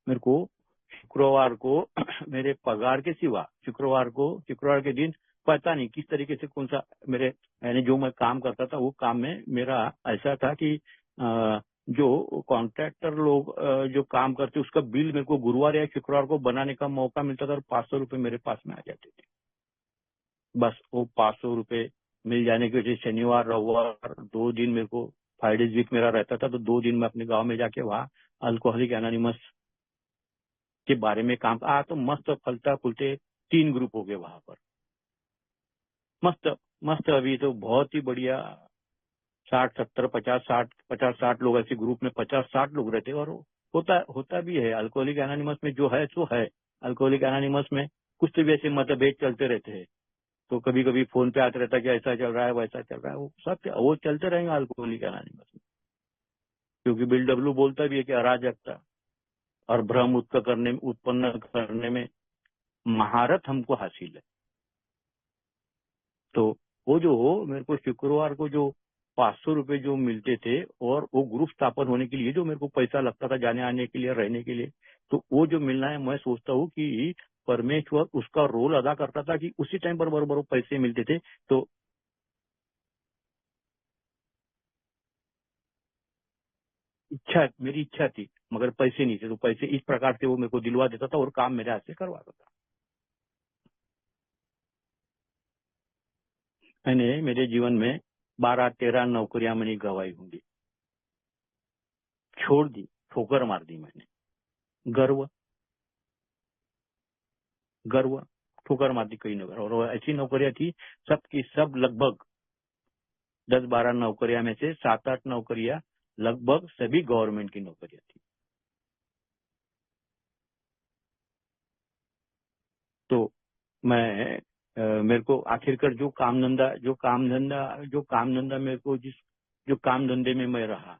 मेरे को शुक्रवार को मेरे पगार के सिवा शुक्रवार के दिन पता नहीं किस तरीके से कौन सा मेरे यानी जो मैं काम करता था वो काम में मेरा ऐसा था कि जो कॉन्ट्रैक्टर लोग जो काम करते उसका बिल मेरे को गुरुवार या शुक्रवार को बनाने का मौका मिलता था, और 500 रुपए मेरे पास में आ जाते थे। बस वो 500 रुपए मिल जाने की वजह से शनिवार रविवार 2 दिन मेरे को 5 days वीक मेरा रहता था, तो 2 दिन में अपने गांव में जाके वहाँ अल्कोहलिक एनोनिमस के बारे में काम तो मस्त फलता फूलते 3 ग्रुप हो गए वहां पर। मस्त मस्त अभी तो बहुत ही बढ़िया 50-60 लोग ऐसे ग्रुप में 50-60 लोग रहते, और होता भी है। अल्कोहलिक एनोनिमस में जो है सो है। अल्कोहलिक एनोनिमस में कुछ तो भी ऐसे मतभेद चलते रहते हैं, तो कभी कभी फोन पे आते रहता है कि ऐसा चल रहा है वैसा चल रहा है, वो चलते रहेंगे अल्कोहलिक एनोनिमस में। क्योंकि बिल डब्ल्यू बोलता भी है कि अराजकता और भ्रम उत्पन्न करने में महारत हमको हासिल है। तो वो जो मेरे को शुक्रवार को जो 500 रुपए जो मिलते थे, और वो ग्रुप स्थापन होने के लिए जो मेरे को पैसा लगता था जाने आने के लिए, रहने के लिए, तो वो जो मिलना है, मैं सोचता हूँ कि परमेश्वर उसका रोल अदा करता था कि उसी टाइम पर बरोबर पैसे मिलते थे। तो मेरी इच्छा थी, मगर पैसे नहीं थे, तो पैसे इस प्रकार से वो मेरे को दिलवा देता था और काम मेरे हाथ से करवाता था। मैंने मेरे जीवन में 12-13 नौकरियां मैंने गंवाई होंगी, छोड़ दी, ठोकर मार दी मैंने। गर्व गर्व ठोकर मार दी कई नौकरी, और ऐसी नौकरियां थी सब की सब, लगभग 10-12 नौकरियां में से 7-8 नौकरियां लगभग सभी गवर्नमेंट की नौकरियां थी। तो मैं मेरे को आखिरकार जो काम धंधा मेरे को जो काम धंधे में मैं रहा,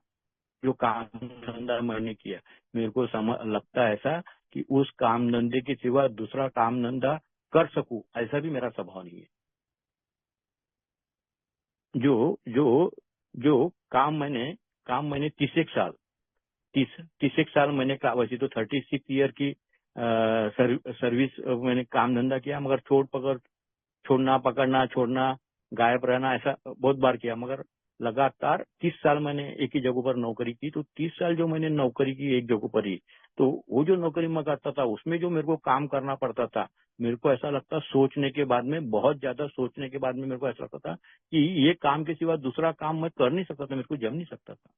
जो काम धंधा मैंने किया, मेरे को लगता है ऐसा कि उस काम धंधे के सिवा दूसरा काम धंधा कर सकूं, ऐसा भी मेरा स्वभाव नहीं है। जो जो जो काम मैंने 30 साल मैंने वैसे तो 36 ईयर की सर्विस मैंने काम धंधा किया, मगर छोड़ना पकड़ना छोड़ना गायब रहना ऐसा बहुत बार किया, मगर लगातार 30 साल मैंने एक ही जगह पर नौकरी की। तो 30 साल जो मैंने नौकरी की एक जगह पर ही, तो वो जो नौकरी मैं करता था उसमें जो मेरे को काम करना पड़ता था, मेरे को ऐसा लगता, सोचने के बाद में, बहुत ज्यादा सोचने के बाद में मेरे को ऐसा लगता था कि ये काम के सिवा दूसरा काम मैं कर नहीं सकता था, मेरे को जम नहीं सकता था।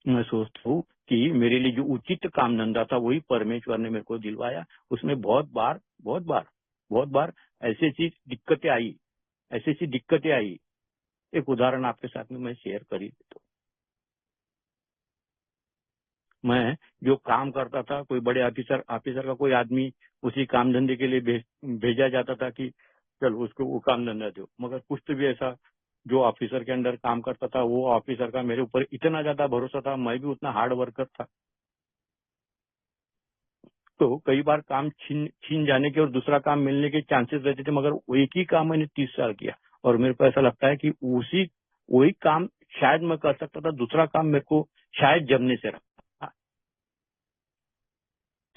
मैं सोचता हूँ कि मेरे लिए जो उचित काम धंधा था वही परमेश्वर ने मेरे को दिलवाया। उसमें बहुत बार ऐसी ऐसी दिक्कतें आई एक उदाहरण आपके साथ में मैं शेयर कर ही देता हूँ। मैं जो काम करता था, कोई बड़े ऑफिसर का कोई आदमी उसी काम धंधे के लिए भेजा जाता था कि चल उसको वो काम धंधा दो, मगर कुछ तो भी ऐसा जो ऑफिसर के अंडर काम करता था, वो ऑफिसर का मेरे ऊपर इतना ज्यादा भरोसा था, मैं भी उतना हार्ड वर्कर था, तो कई बार काम छीन जाने के और दूसरा काम मिलने के चांसेस रहते थे, मगर वो एक ही काम मैंने 30 साल किया और मेरे को ऐसा लगता है कि वही काम शायद मैं कर सकता था, दूसरा काम मेरे को शायद जमने से रखा।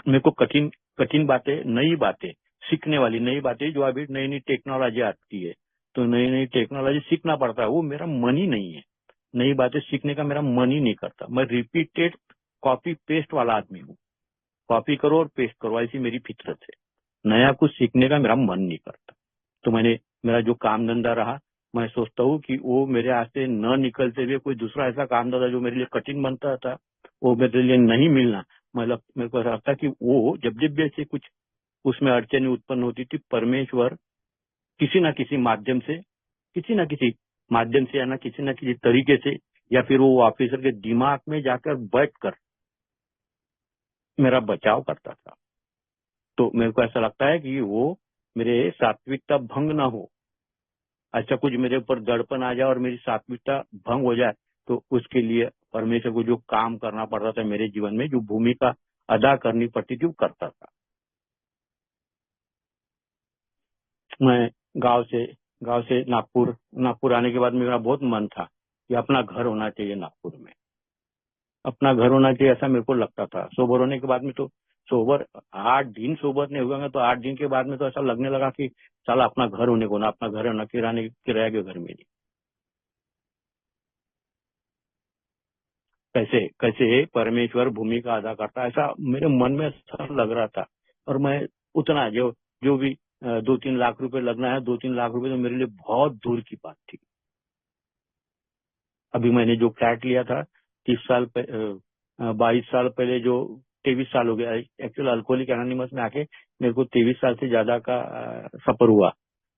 मेरे को कठिन कठिन बातें, नई बातें, सीखने वाली नई बातें, जो अभी नई नई टेक्नोलॉजी आती है, तो नई नई टेक्नोलॉजी सीखना पड़ता है, वो मेरा मन ही नहीं है। नई बातें सीखने का मेरा मन ही नहीं करता। मैं रिपीटेड कॉपी पेस्ट वाला आदमी हूँ, कॉपी करो और पेस्ट करो, ऐसी मेरी फितरत है। नया कुछ सीखने का मेरा मन नहीं करता। तो मेरा जो काम धंधा रहा, मैं सोचता हूँ कि वो मेरे हाथ से न निकलते हुए कोई दूसरा ऐसा काम धंधा जो मेरे लिए कठिन बनता था, वो मेरे लिए नहीं मिलना। मतलब मेरे को ऐसा लगता कि वो जब जब भी ऐसे कुछ उसमें अड़चने उत्पन्न होती थी, परमेश्वर किसी न किसी माध्यम से, या किसी न किसी तरीके से, या फिर वो ऑफिसर के दिमाग में जाकर बैठकर मेरा बचाव करता था। तो मेरे को ऐसा लगता है कि वो मेरे सात्विकता भंग ना हो, ऐसा कुछ मेरे ऊपर दड़पन आ जाए और मेरी सात्विकता भंग हो जाए, तो उसके लिए परमेश्वर को जो काम करना पड़ता था मेरे जीवन में, जो भूमिका अदा करनी पड़ती थी, वो करता था। मैं गांव से नागपुर आने के बाद मेरा बहुत मन था कि अपना घर होना चाहिए नागपुर में, अपना घर होना चाहिए, ऐसा मेरे को लगता था। सोबर होने के बाद में तो 8 दिन सोबर नहीं हुआ, तो 8 दिन के बाद में तो ऐसा लगने लगा कि साला अपना घर होने को ना, अपना घर होना, किराए के घर में नहीं। कैसे कैसे परमेश्वर भूमिका अदा करता, ऐसा मेरे मन में ऐसा लग रहा था। और मैं उतना जो भी 2-3 लाख रुपए लगना है, 2-3 लाख रुपए तो मेरे लिए बहुत दूर की बात थी। अभी मैंने जो फ्लैट लिया था 22 साल पहले, जो 23 साल हो गया, एक्चुअल अल्कोहलिक एनोनिमस में आके मेरे को 23 साल से ज्यादा का सफर हुआ।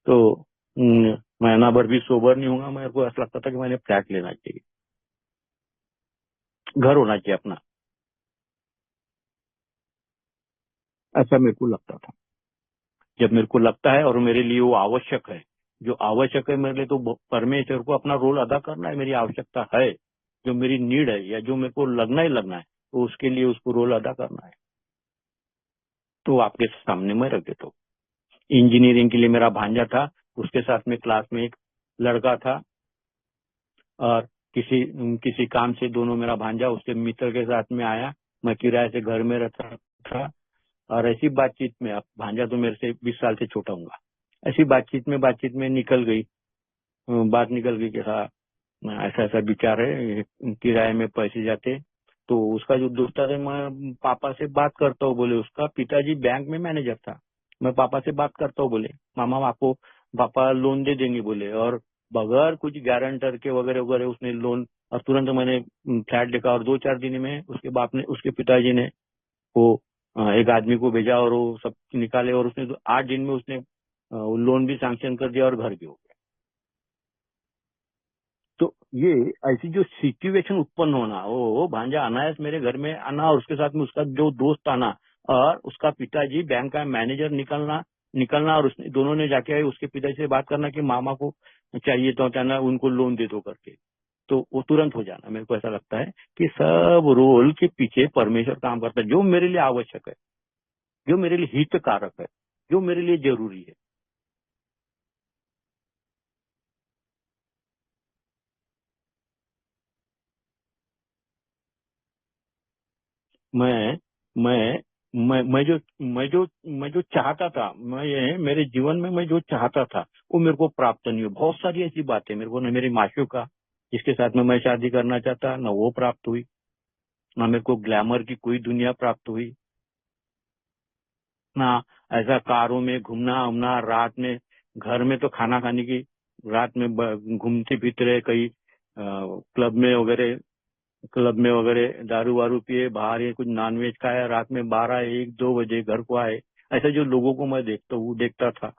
तो महीना भर भी सोबर नहीं होगा, मेरे को ऐसा लगता था कि मैंने फ्लैट लेना चाहिए, घर होना चाहिए अपना, ऐसा मेरे को लगता था। जब मेरे को लगता है और मेरे लिए वो आवश्यक है, जो आवश्यक है मेरे लिए, तो परमेश्वर को अपना रोल अदा करना है, मेरी आवश्यकता है, जो मेरी नीड है या जो मेरे को लगना ही लगना है, तो उसके लिए उसको रोल अदा करना है। तो आपके सामने मैं रख देता हूँ। इंजीनियरिंग के लिए मेरा भांजा था, उसके साथ में क्लास में एक लड़का था, और किसी काम से दोनों, मेरा भांजा उसके मित्र के साथ में आया, मैं किराए से घर में रहता था, और ऐसी बातचीत में, अब भांजा तो मेरे से 20 साल से छोटा हूँ, ऐसी बातचीत में निकल गई, बात निकल गई कि हाँ ऐसा ऐसा विचार है, किराए में पैसे जाते। तो उसका जो दोस्त था, मैं पापा से बात करता हूँ, बोले उसका पिताजी बैंक में मैनेजर था। मैं पापा से बात करता हूँ, बोले मामा आपको पापा लोन दे देंगे, बोले, और बगैर कुछ गारंटर के वगैरह वगैरह उसने लोन, और तुरंत मैंने फ्लैट देखा, और 2-4 दिन में उसके पिताजी ने वो एक आदमी को भेजा और वो सब निकाले, और उसने 8 दिन में उसने लोन भी सैंक्शन कर दिया और घर भी हो गया। तो ये ऐसी जो सिचुएशन उत्पन्न होना, वो भांजा अनायास मेरे घर में आना, और उसके साथ में उसका जो दोस्त आना, और उसका पिताजी बैंक का मैनेजर निकलना, और उसने दोनों ने जाके उसके पिताजी से बात करना कि मामा को चाहिए तो कहना उनको लोन दे दो करके, तो वो तुरंत हो जाना। मेरे को ऐसा लगता है कि सब रोल के पीछे परमेश्वर काम करता है, जो मेरे लिए आवश्यक है, जो मेरे लिए हितकारक है, जो मेरे लिए जरूरी है। मैं मैं मैं जो चाहता था, मेरे जीवन में मैं जो चाहता था, वो मेरे को प्राप्त नहीं हुआ। बहुत सारी ऐसी बातें मेरे को, न मेरी माशूका जिसके साथ में मैं शादी करना चाहता, न वो प्राप्त हुई, न मेरे को ग्लैमर की कोई दुनिया प्राप्त हुई, ना ऐसा कारों में घूमना उमना, रात में घर में तो खाना खाने की, रात में घूमते फिरते रहे, कहीं क्लब में वगैरह दारू वारू पिए, बाहर ये कुछ नॉनवेज खाया, रात में 12-1-2 बजे घर को आए। ऐसा जो लोगों को मैं देखता था,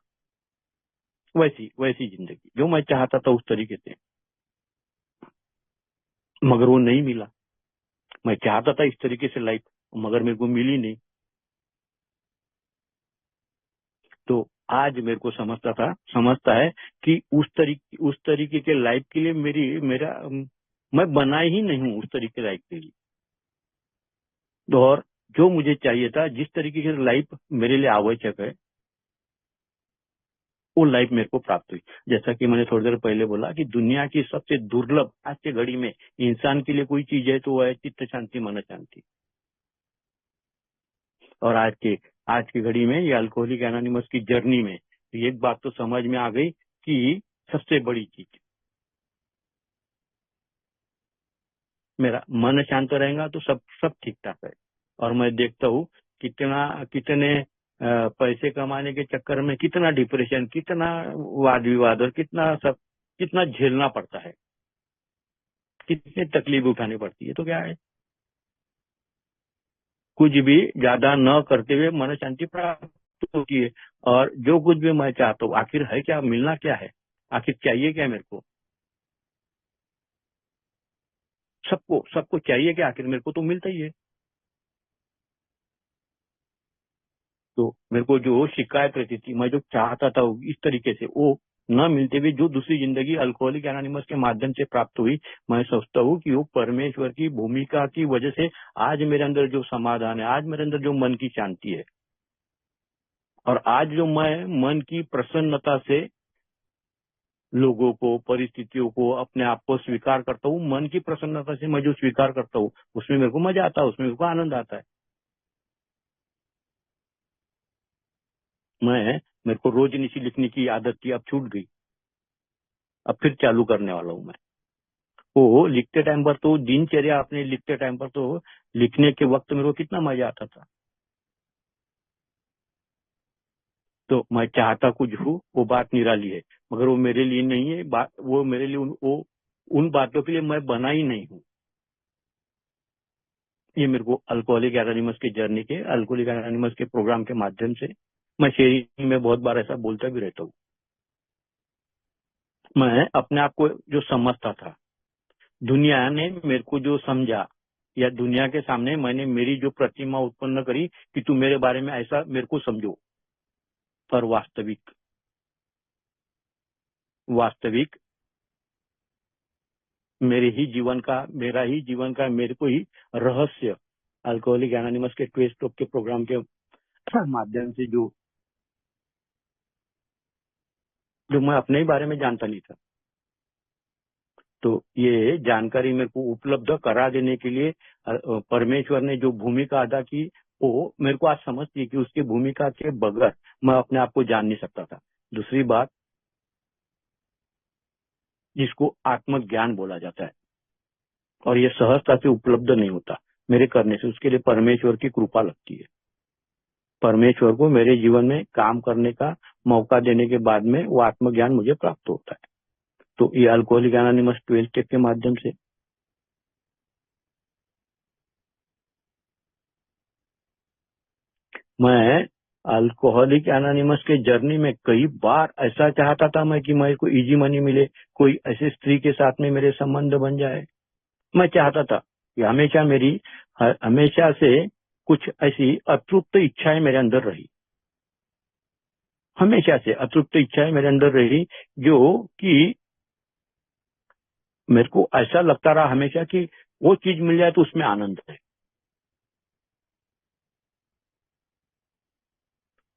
वैसी वैसी जिंदगी जो मैं चाहता था उस तरीके से। मगर वो नहीं मिला। मैं चाहता था इस तरीके से लाइफ, मगर मेरे को मिली नहीं। तो आज मेरे को समझता है कि उस तरीके के लाइफ के लिए मैं बना ही नहीं हूँ उस तरीके लाइफ के लिए। और जो मुझे चाहिए था, जिस तरीके की लाइफ मेरे लिए आवश्यक है, वो लाइफ मेरे को प्राप्त हुई। जैसा कि मैंने थोड़ी देर पहले बोला कि दुनिया की सबसे दुर्लभ आज के घड़ी में इंसान के लिए कोई चीज है तो वो है चित्त शांति, मन शांति। और आज की घड़ी में ये अल्कोहलिक एनोनिमस की जर्नी में एक बात तो समझ में आ गई कि सबसे बड़ी चीज, मेरा मन शांत रहेगा तो सब ठीक ठाक है। और मैं देखता हूँ कितने पैसे कमाने के चक्कर में कितना डिप्रेशन, कितना वाद विवाद और कितना झेलना पड़ता है, कितनी तकलीफ उठानी पड़ती है। तो क्या है, कुछ भी ज्यादा न करते हुए मन शांति प्राप्त होती है। और जो कुछ भी मैं चाहता हूँ, आखिर है क्या, मिलना क्या है, आखिर चाहिए क्या मेरे को, सबको चाहिए क्या, आखिर मेरे को तो मिलता ही है। तो मेरे को जो शिकायत रहती थी, मैं जो चाहता था इस तरीके से, वो न मिलते हुए जो दूसरी जिंदगी अल्कोहलिक एनोनिमस के माध्यम से प्राप्त हुई, मैं सोचता हूँ कि वो परमेश्वर की भूमिका की वजह से आज मेरे अंदर जो समाधान है, आज मेरे अंदर जो मन की शांति है, और आज जो मैं मन की प्रसन्नता से लोगों को, परिस्थितियों को, अपने आप को स्वीकार करता हूँ, मन की प्रसन्नता से मैं जो स्वीकार करता हूँ, उसमें मेरे को मजा आता है, उसमें मेरे को आनंद आता है। मेरे को रोज नीचे लिखने की आदत थी, अब छूट गई, अब फिर चालू करने वाला हूँ मैं। वो लिखते टाइम पर तो दिनचर्या अपने लिखते टाइम पर तो लिखने के वक्त मेरे को कितना मजा आता था। तो मैं चाहता कुछ हूँ, वो बात निराली है, मगर वो मेरे लिए नहीं है बात, वो मेरे लिए उन बातों के लिए मैं बना ही नहीं हूँ। ये मेरे को अल्कोहलिक एनोनिमस की जर्नी के, अल्कोहलिक एनोनिमस के प्रोग्राम के माध्यम से, मैं शेयरिंग में बहुत बार ऐसा बोलता भी रहता हूँ। मैं अपने आप को जो समझता था, दुनिया ने मेरे को जो समझा, या दुनिया के सामने मैंने मेरी जो प्रतिमा उत्पन्न करी कि तू मेरे बारे में ऐसा मेरे को समझो, पर वास्तविक मेरा ही जीवन का मेरे को ही रहस्य अल्कोहलिक एनोनिमस के 12 स्टेप के प्रोग्राम के माध्यम से जो मैं अपने ही बारे में जानता नहीं था, तो ये जानकारी मेरे को उपलब्ध करा देने के लिए परमेश्वर ने जो भूमिका अदा की, वो मेरे को आज समझती है कि उसकी भूमिका के बगैर मैं अपने आप को जान नहीं सकता था। दूसरी बात, जिसको आत्मज्ञान बोला जाता है, और ये सहजता से उपलब्ध नहीं होता मेरे करने से, उसके लिए परमेश्वर की कृपा लगती है। परमेश्वर को मेरे जीवन में काम करने का मौका देने के बाद में वो आत्मज्ञान मुझे प्राप्त होता है। तो ये अल्कोहलिक एनोनिमस 12 स्टेप के माध्यम से मैं अल्कोहलिक एनोनिमस के जर्नी में कई बार ऐसा चाहता था मैं कि मेरे को इजी मनी मिले, कोई ऐसी स्त्री के साथ में मेरे संबंध बन जाए। मैं चाहता था कि हमेशा से कुछ ऐसी अतृप्त इच्छाएं मेरे अंदर रही, हमेशा से अतृप्त इच्छाएं मेरे अंदर रही, जो कि मेरे को ऐसा लगता रहा हमेशा कि वो चीज मिल जाए तो उसमें आनंद है।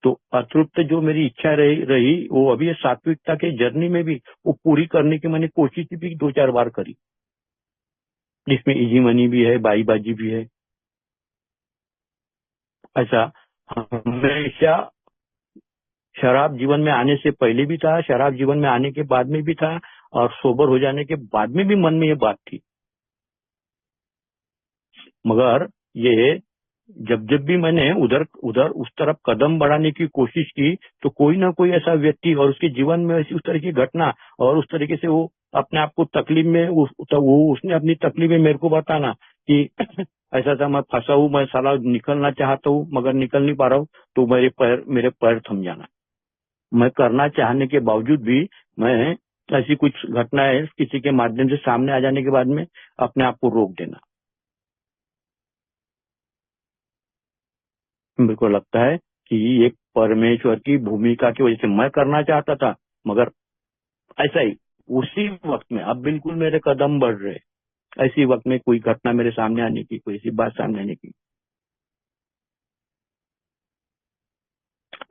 तो अतृप्त जो मेरी इच्छा रही वो अभी सात्विकता के जर्नी में भी वो पूरी करने की मैंने कोशिश भी 2-4 बार करी, जिसमें इजी मनी भी है, बाजी भी है। ऐसा हमेशा शराब जीवन में आने से पहले भी था, शराब जीवन में आने के बाद में भी था, और सोबर हो जाने के बाद में भी मन में ये बात थी। मगर ये जब भी मैंने उधर उस तरफ कदम बढ़ाने की कोशिश की, तो कोई ना कोई ऐसा व्यक्ति और उसके जीवन में ऐसी उस तरह की घटना, और उस तरीके से वो अपने आप को तकलीफ में उसने अपनी तकलीफ में मेरे को बताना कि ऐसा था, मैं फंसा हूँ, मैं साला निकलना चाहता हूँ मगर निकल नहीं पा रहा हूँ, तो मेरे पैर थम जाना। मैं करना चाहने के बावजूद भी मैं ऐसी कुछ घटनाएं किसी के माध्यम से सामने आ जाने के बाद में अपने आप को रोक देना। मेरे को लगता है कि एक परमेश्वर की भूमिका की वजह से मैं करना चाहता था, मगर ऐसा ही उसी वक्त में अब बिल्कुल मेरे कदम बढ़ रहे, ऐसी वक्त में कोई घटना मेरे सामने आने की, कोई ऐसी बात सामने आने की,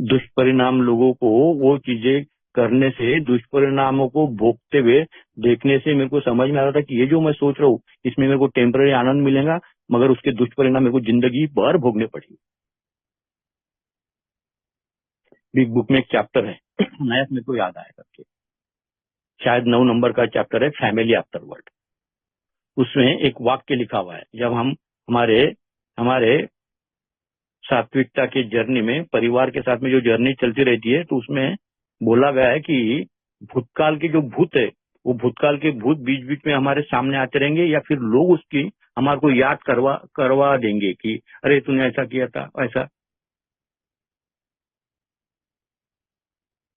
दुष्परिणाम लोगों को वो चीजें करने से, दुष्परिणामों को भोगते हुए देखने से मेरे को समझ में आ रहा था कि ये जो मैं सोच रहा हूँ इसमें मेरे को टेम्पररी आनंद मिलेगा, मगर उसके दुष्परिणाम मेरे को जिंदगी भर भोगने पड़ेंगे। बिग बुक में एक चैप्टर है नया मेरे को याद आया करके, शायद 9 नंबर का चैप्टर है, फैमिली आफ्टर वर्ल्ड। उसमें एक वाक्य लिखा हुआ है, जब हम हमारे हमारे सात्विकता के जर्नी में, परिवार के साथ में जो जर्नी चलती रहती है, तो उसमें बोला गया है कि भूतकाल के जो भूत है, वो भूतकाल के भूत बीच बीच में हमारे सामने आते रहेंगे, या फिर लोग उसकी हमारे को याद करवा देंगे कि अरे तूने ऐसा किया था, ऐसा।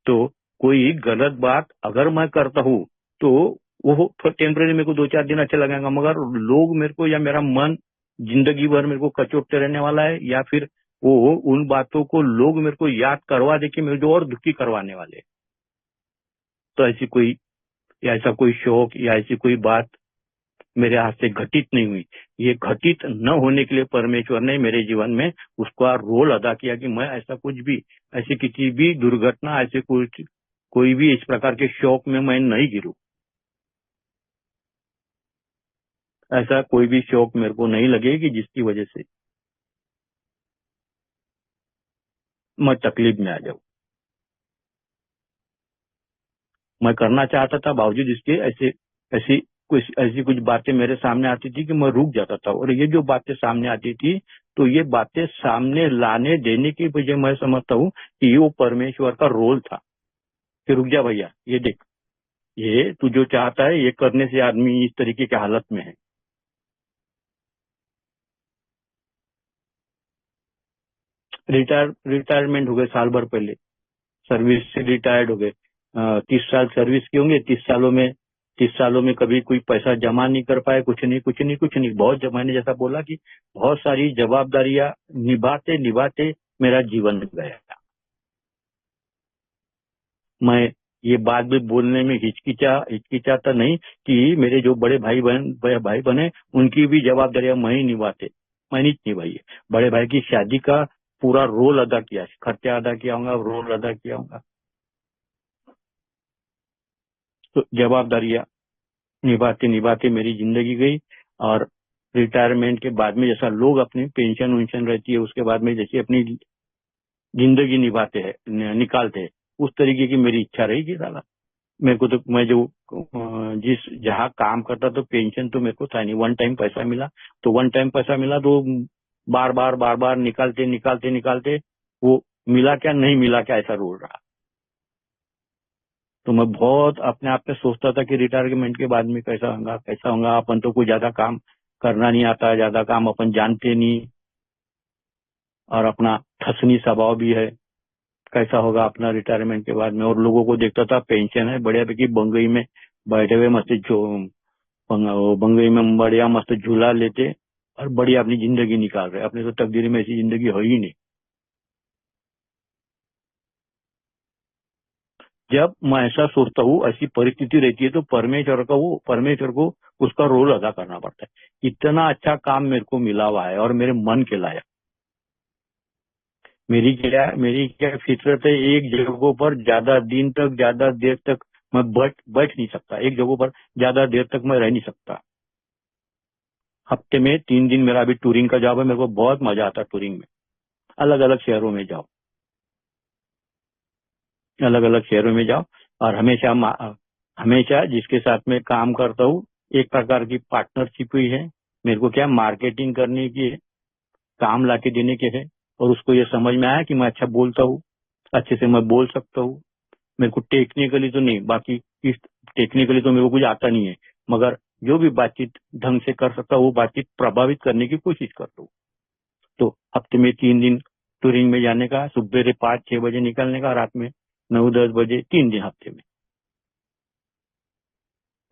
तो कोई गलत बात अगर मैं करता हूँ तो वो टेम्पररी मेरे को 2-4 दिन अच्छा लगेगा, मगर लोग मेरे को या मेरा मन जिंदगी भर मेरे को कचोटते रहने वाला है, या फिर वो उन बातों को लोग मेरे को याद करवा दे कि मेरे को और दुखी करवाने वाले हैं। तो ऐसी कोई, या ऐसा कोई शौक या ऐसी कोई बात मेरे हाथ से घटित नहीं हुई। ये घटित न होने के लिए परमेश्वर ने मेरे जीवन में उसका रोल अदा किया कि मैं ऐसा कुछ भी, ऐसी किसी भी दुर्घटना, ऐसे कुछ कोई भी इस प्रकार के शौक में मैं नहीं गिरूं। ऐसा कोई भी शौक मेरे को नहीं लगे कि जिसकी वजह से मैं तकलीफ में आ जाऊं। मैं करना चाहता था, बावजूद इसके ऐसी कुछ बातें मेरे सामने आती थी कि मैं रुक जाता था। और ये जो बातें सामने आती थी, तो ये बातें सामने लाने देने की वजह मैं समझता हूँ कि वो परमेश्वर का रोल था कि रुक जा भैया, ये देख, ये तू जो चाहता है ये करने से आदमी इस तरीके की हालत में है। रिटायरमेंट हो गए साल भर पहले, सर्विस से रिटायर्ड हो गए। 30 साल सर्विस किए होंगे। 30 सालों में कभी कोई पैसा जमा नहीं कर पाए, कुछ नहीं। बहुत मैंने जैसा बोला कि बहुत सारी जवाबदारियां निभाते निभाते मेरा जीवन गया। मैं ये बात भी बोलने में हिचकिचाता नहीं कि मेरे जो बड़े भाई बहन है, उनकी भी जवाबदारियां मैं नहीं निभाई है। बड़े भाई की शादी का पूरा रोल अदा किया, खर्चा अदा किया होगा, रोल अदा किया होगा। तो जवाबदारियां निभाते निभाते मेरी जिंदगी गई। और रिटायरमेंट के बाद में जैसा लोग अपनी पेंशन वेंशन रहती है, उसके बाद में जैसे अपनी जिंदगी निकालते हैं, उस तरीके की मेरी इच्छा रही कि साला मेरे को तो, मैं जो जहाँ काम करता तो पेंशन तो मेरे को था नहीं। वन टाइम पैसा मिला तो बार बार निकालते वो मिला क्या नहीं मिला क्या, ऐसा रोल रहा। तो मैं बहुत अपने आप में सोचता था कि रिटायरमेंट के बाद में कैसा होगा। अपन तो कोई ज्यादा काम करना नहीं आता, ज्यादा काम अपन जानते नहीं, और अपना ठसनी स्वभाव भी है। कैसा होगा अपना रिटायरमेंट के बाद में। और लोगों को देखता था पेंशन है, बढ़िया की बंगई में बैठे हुए मस्त बंगई में बढ़िया मस्त झूला लेते और बढ़िया अपनी जिंदगी निकाल रहे। अपने तो तकदीर में ऐसी जिंदगी है ही नहीं। जब मैं ऐसा सोचता हूँ, ऐसी परिस्थिति रहती है, तो परमेश्वर को उसका रोल अदा करना पड़ता है। इतना अच्छा काम मेरे को मिला हुआ है और मेरे मन के लायक। मेरी क्या फितरत है, एक जगहों पर ज्यादा दिन तक, ज्यादा देर तक मैं बैठ नहीं सकता। एक जगहों पर ज्यादा देर तक मैं रह नहीं सकता। हफ्ते में 3 दिन मेरा अभी टूरिंग का जॉब है। मेरे को बहुत मजा आता है टूरिंग में। अलग अलग शहरों में जाओ, और हमेशा जिसके साथ में काम करता हूँ, एक प्रकार की पार्टनरशिप ही है। मेरे को क्या मार्केटिंग करने की है, काम लाके देने के है। और उसको ये समझ में आया कि मैं अच्छा बोलता हूँ, अच्छे से मैं बोल सकता हूँ। मेरे को टेक्निकली तो नहीं, टेक्निकली तो मेरे को कुछ आता नहीं है, मगर जो भी बातचीत ढंग से कर सकता हूँ, वो बातचीत प्रभावित करने की कोशिश करता हूँ। तो हफ्ते में 3 दिन टूरिंग में जाने का, सुबह 5-6 बजे निकलने का, रात में 9-10 बजे, 3 दिन हफ्ते में।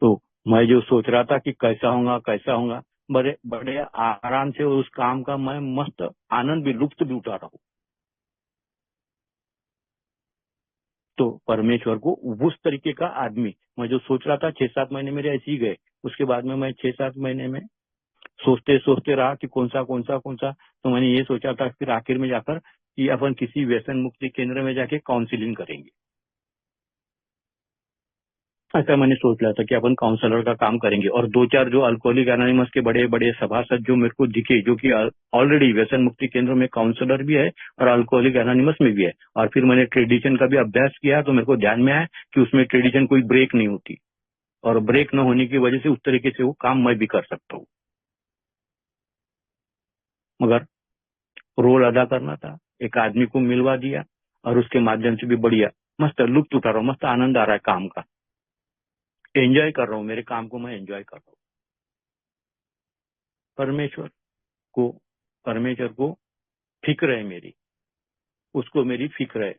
तो मैं जो सोच रहा था कि कैसा होगा, बड़े बड़े आराम से उस काम का मैं मस्त आनंद भी, लुत्फ भी उठा रहा हूँ। तो परमेश्वर को उस तरीके का आदमी, मैं जो सोच रहा था 6-7 महीने मेरे ऐसे ही गए। उसके बाद में मैं 6-7 महीने में सोचते सोचते रहा कि कौन सा, तो मैंने ये सोचा था फिर आखिर में जाकर कि अपन किसी व्यसन मुक्ति केंद्र में जाके काउंसिलिंग करेंगे। ऐसा मैंने सोच लिया था कि अपन काउंसलर का काम करेंगे। और 2-4 जो अल्कोहलिक एनोनिमस के बड़े बड़े सभासद जो मेरे को दिखे, जो कि ऑलरेडी व्यसन मुक्ति केंद्र में काउंसलर भी है और अल्कोहलिक एनोनिमस में भी है। और फिर मैंने ट्रेडिशन का भी अभ्यास किया तो मेरे को ध्यान में आया कि उसमें ट्रेडिशन कोई ब्रेक नहीं होती, और ब्रेक न होने की वजह से उस तरीके से वो काम मैं भी कर सकता हूँ। मगर रोल अदा करना था, एक आदमी को मिलवा दिया और उसके माध्यम से भी बढ़िया मस्त लुत्फ उठा रहा हूँ, मस्त आनंद आ रहा है काम का, एंजॉय कर रहा हूँ, मेरे काम को मैं एंजॉय कर रहा हूँ। परमेश्वर को फिक्र है मेरी, उसको मेरी फिक्र है।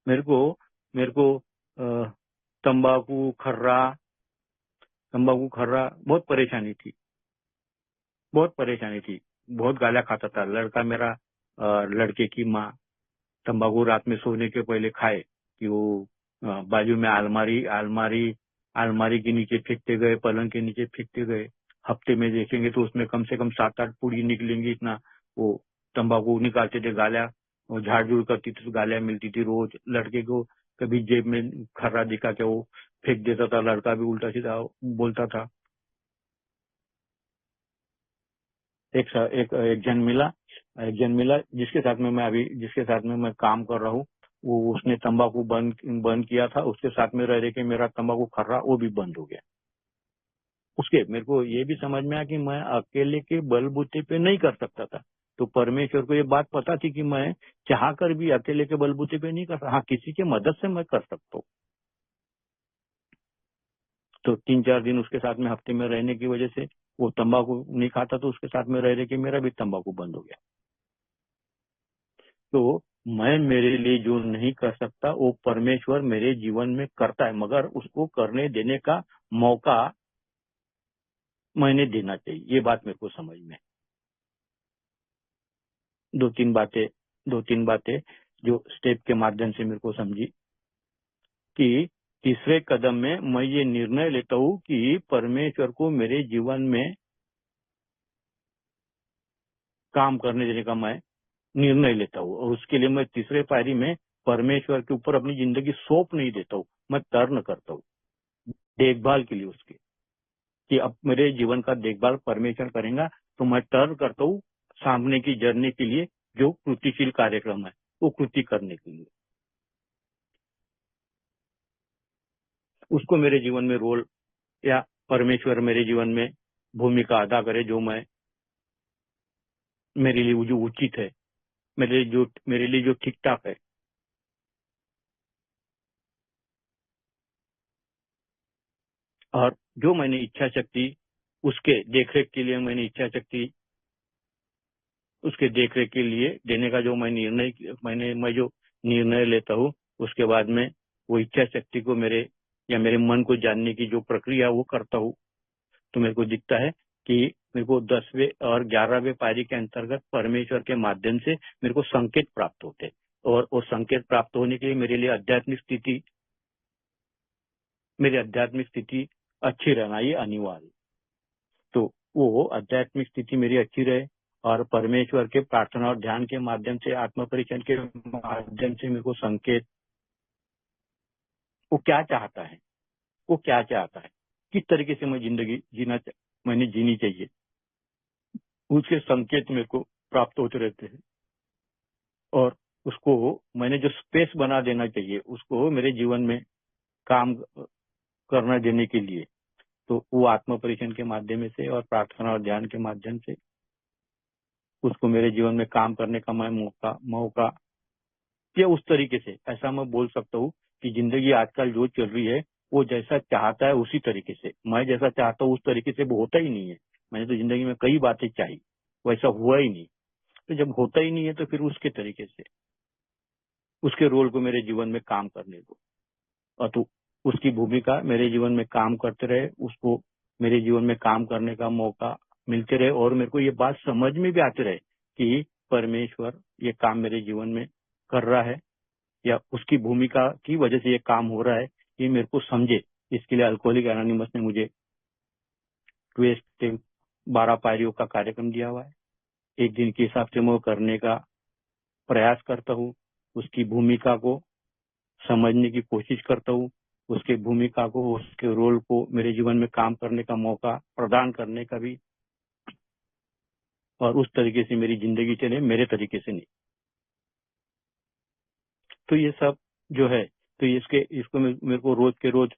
मेरे को तंबाकू खर्रा बहुत परेशानी थी, बहुत गालियां खाता था। लड़का मेरा, लड़के की माँ तंबाकू रात में सोने के पहले खाए कि वो बाजू में अलमारी के नीचे फेंकते गए, पलंग के नीचे फेंकते गए। हफ्ते में देखेंगे तो उसमें कम से कम 7-8 पूड़ी निकलेंगी, इतना वो तंबाकू निकालते थे। गालियां, वो झाड़ झूड़ करती थी तो गालियां मिलती थी रोज। लड़के को कभी जेब में खर्रा दिखा के वो फेंक देता था, लड़का भी उल्टा सीधा बोलता था। एक जन मिला जिसके साथ में मैं काम कर रहा हूँ, वो उसने तंबाकू बंद किया था। उसके साथ में रह के मेरा तंबाकू खर्रा वो भी बंद हो गया। उसके मेरे को ये भी समझ में आया कि मैं अकेले के बलबूते पे नहीं कर सकता था। तो परमेश्वर को ये बात पता थी कि मैं चाह कर भी अकेले के बलबूते पे नहीं कर सकता, हाँ किसी की मदद से मैं कर सकता हूँ। तो 3-4 दिन उसके साथ में हफ्ते में रहने की वजह से वो तंबाकू नहीं खाता, तो उसके साथ में रह के मेरा भी तंबाकू बंद हो गया। तो मैं मेरे लिए जो नहीं कर सकता वो परमेश्वर मेरे जीवन में करता है, मगर उसको करने देने का मौका मैंने देना चाहिए। ये बात मेरे को समझ में। दो तीन बातें जो स्टेप के माध्यम से मेरे को समझी कि तीसरे कदम में मैं ये निर्णय लेता हूँ कि परमेश्वर को मेरे जीवन में काम करने देने का मैं निर्णय लेता हूँ। और उसके लिए मैं तीसरे पायरी में परमेश्वर के ऊपर अपनी जिंदगी सौंप नहीं देता हूँ, मैं टर्न करता हूँ देखभाल के लिए उसकी, कि अब मेरे जीवन का देखभाल परमेश्वर करेगा। तो मैं टर्न करता हूँ सामने की जर्नी के लिए, जो कृतिशील कार्यक्रम है वो कृति करने के लिए। उसको मेरे जीवन में रोल या परमेश्वर मेरे जीवन में भूमिका अदा करे, जो मैं मेरे लिए जो उचित है, मेरे लिए जो ठीक ठाक है। और जो मैंने इच्छा शक्ति उसके देखरेख के लिए देने का जो मैं जो निर्णय लेता हूँ, उसके बाद में वो इच्छा शक्ति को मेरे मन को जानने की जो प्रक्रिया वो करता हूँ। तो मेरे को दिखता है कि मेरे को 10वें और 11वें पायरी के अंतर्गत परमेश्वर के माध्यम से मेरे को संकेत प्राप्त होते हैं। और वो संकेत प्राप्त होने के लिए मेरी आध्यात्मिक स्थिति अच्छी रहना ये अनिवार्य है। तो वो आध्यात्मिक स्थिति मेरी अच्छी रहे और परमेश्वर के प्रार्थना और ध्यान के माध्यम से, आत्म परीक्षण के माध्यम से मेरे को संकेत, वो क्या चाहता है, किस तरीके से मैं जिंदगी मैंने जीनी चाहिए, उसके संकेत मेरे को प्राप्त होते रहते हैं। और उसको मैंने जो स्पेस बना देना चाहिए उसको मेरे जीवन में काम करना देने के लिए, तो वो आत्म परीक्षण के माध्यम से और प्रार्थना और ध्यान के माध्यम से उसको मेरे जीवन में काम करने का मैं मौका या उस तरीके से, ऐसा मैं बोल सकता हूँ कि जिंदगी आजकल जो चल रही है वो जैसा चाहता है उसी तरीके से, मैं जैसा चाहता हूँ उस तरीके से वो होता ही नहीं है। मैंने तो जिंदगी में कई बातें चाही, वैसा हुआ ही नहीं। तो जब होता ही नहीं है तो फिर उसके तरीके से उसके रोल को मेरे जीवन में काम करने दो, और तो उसकी भूमिका मेरे जीवन में काम करते रहे, उसको मेरे जीवन में काम करने का मौका मिलते रहे, और मेरे को ये बात समझ में भी आती रहे कि परमेश्वर ये काम मेरे जीवन में कर रहा है, या उसकी भूमिका की वजह से ये काम हो रहा है, ये मेरे को समझे। इसके लिए अल्कोहलिक एनोनिमस ने मुझे 12 पायरियों का कार्यक्रम दिया हुआ है। एक दिन के हिसाब से मैं वो करने का प्रयास करता हूँ, उसकी भूमिका को समझने की कोशिश करता हूँ, उसके भूमिका को, उसके रोल को मेरे जीवन में काम करने का मौका प्रदान करने का भी, और उस तरीके से मेरी जिंदगी चले, मेरे तरीके से नहीं। तो ये सब जो है, तो इसको मेरे को रोज के रोज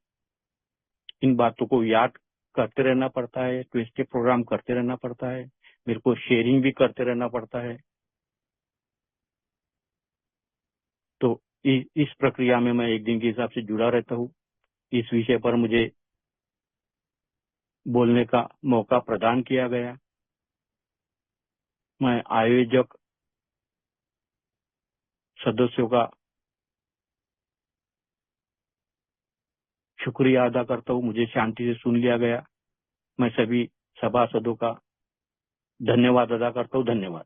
इन बातों को याद करते रहना पड़ता है, ट्विस्ट प्रोग्राम करते रहना पड़ता है, मेरे को शेयरिंग भी करते रहना पड़ता है। तो इस प्रक्रिया में मैं एक दिन के हिसाब से जुड़ा रहता हूँ। इस विषय पर मुझे बोलने का मौका प्रदान किया गया। मैं आयोजक सदस्यों का शुक्रिया अदा करता हूँ, मुझे शांति से सुन लिया गया। मैं सभी सभासदों का धन्यवाद अदा करता हूँ। धन्यवाद।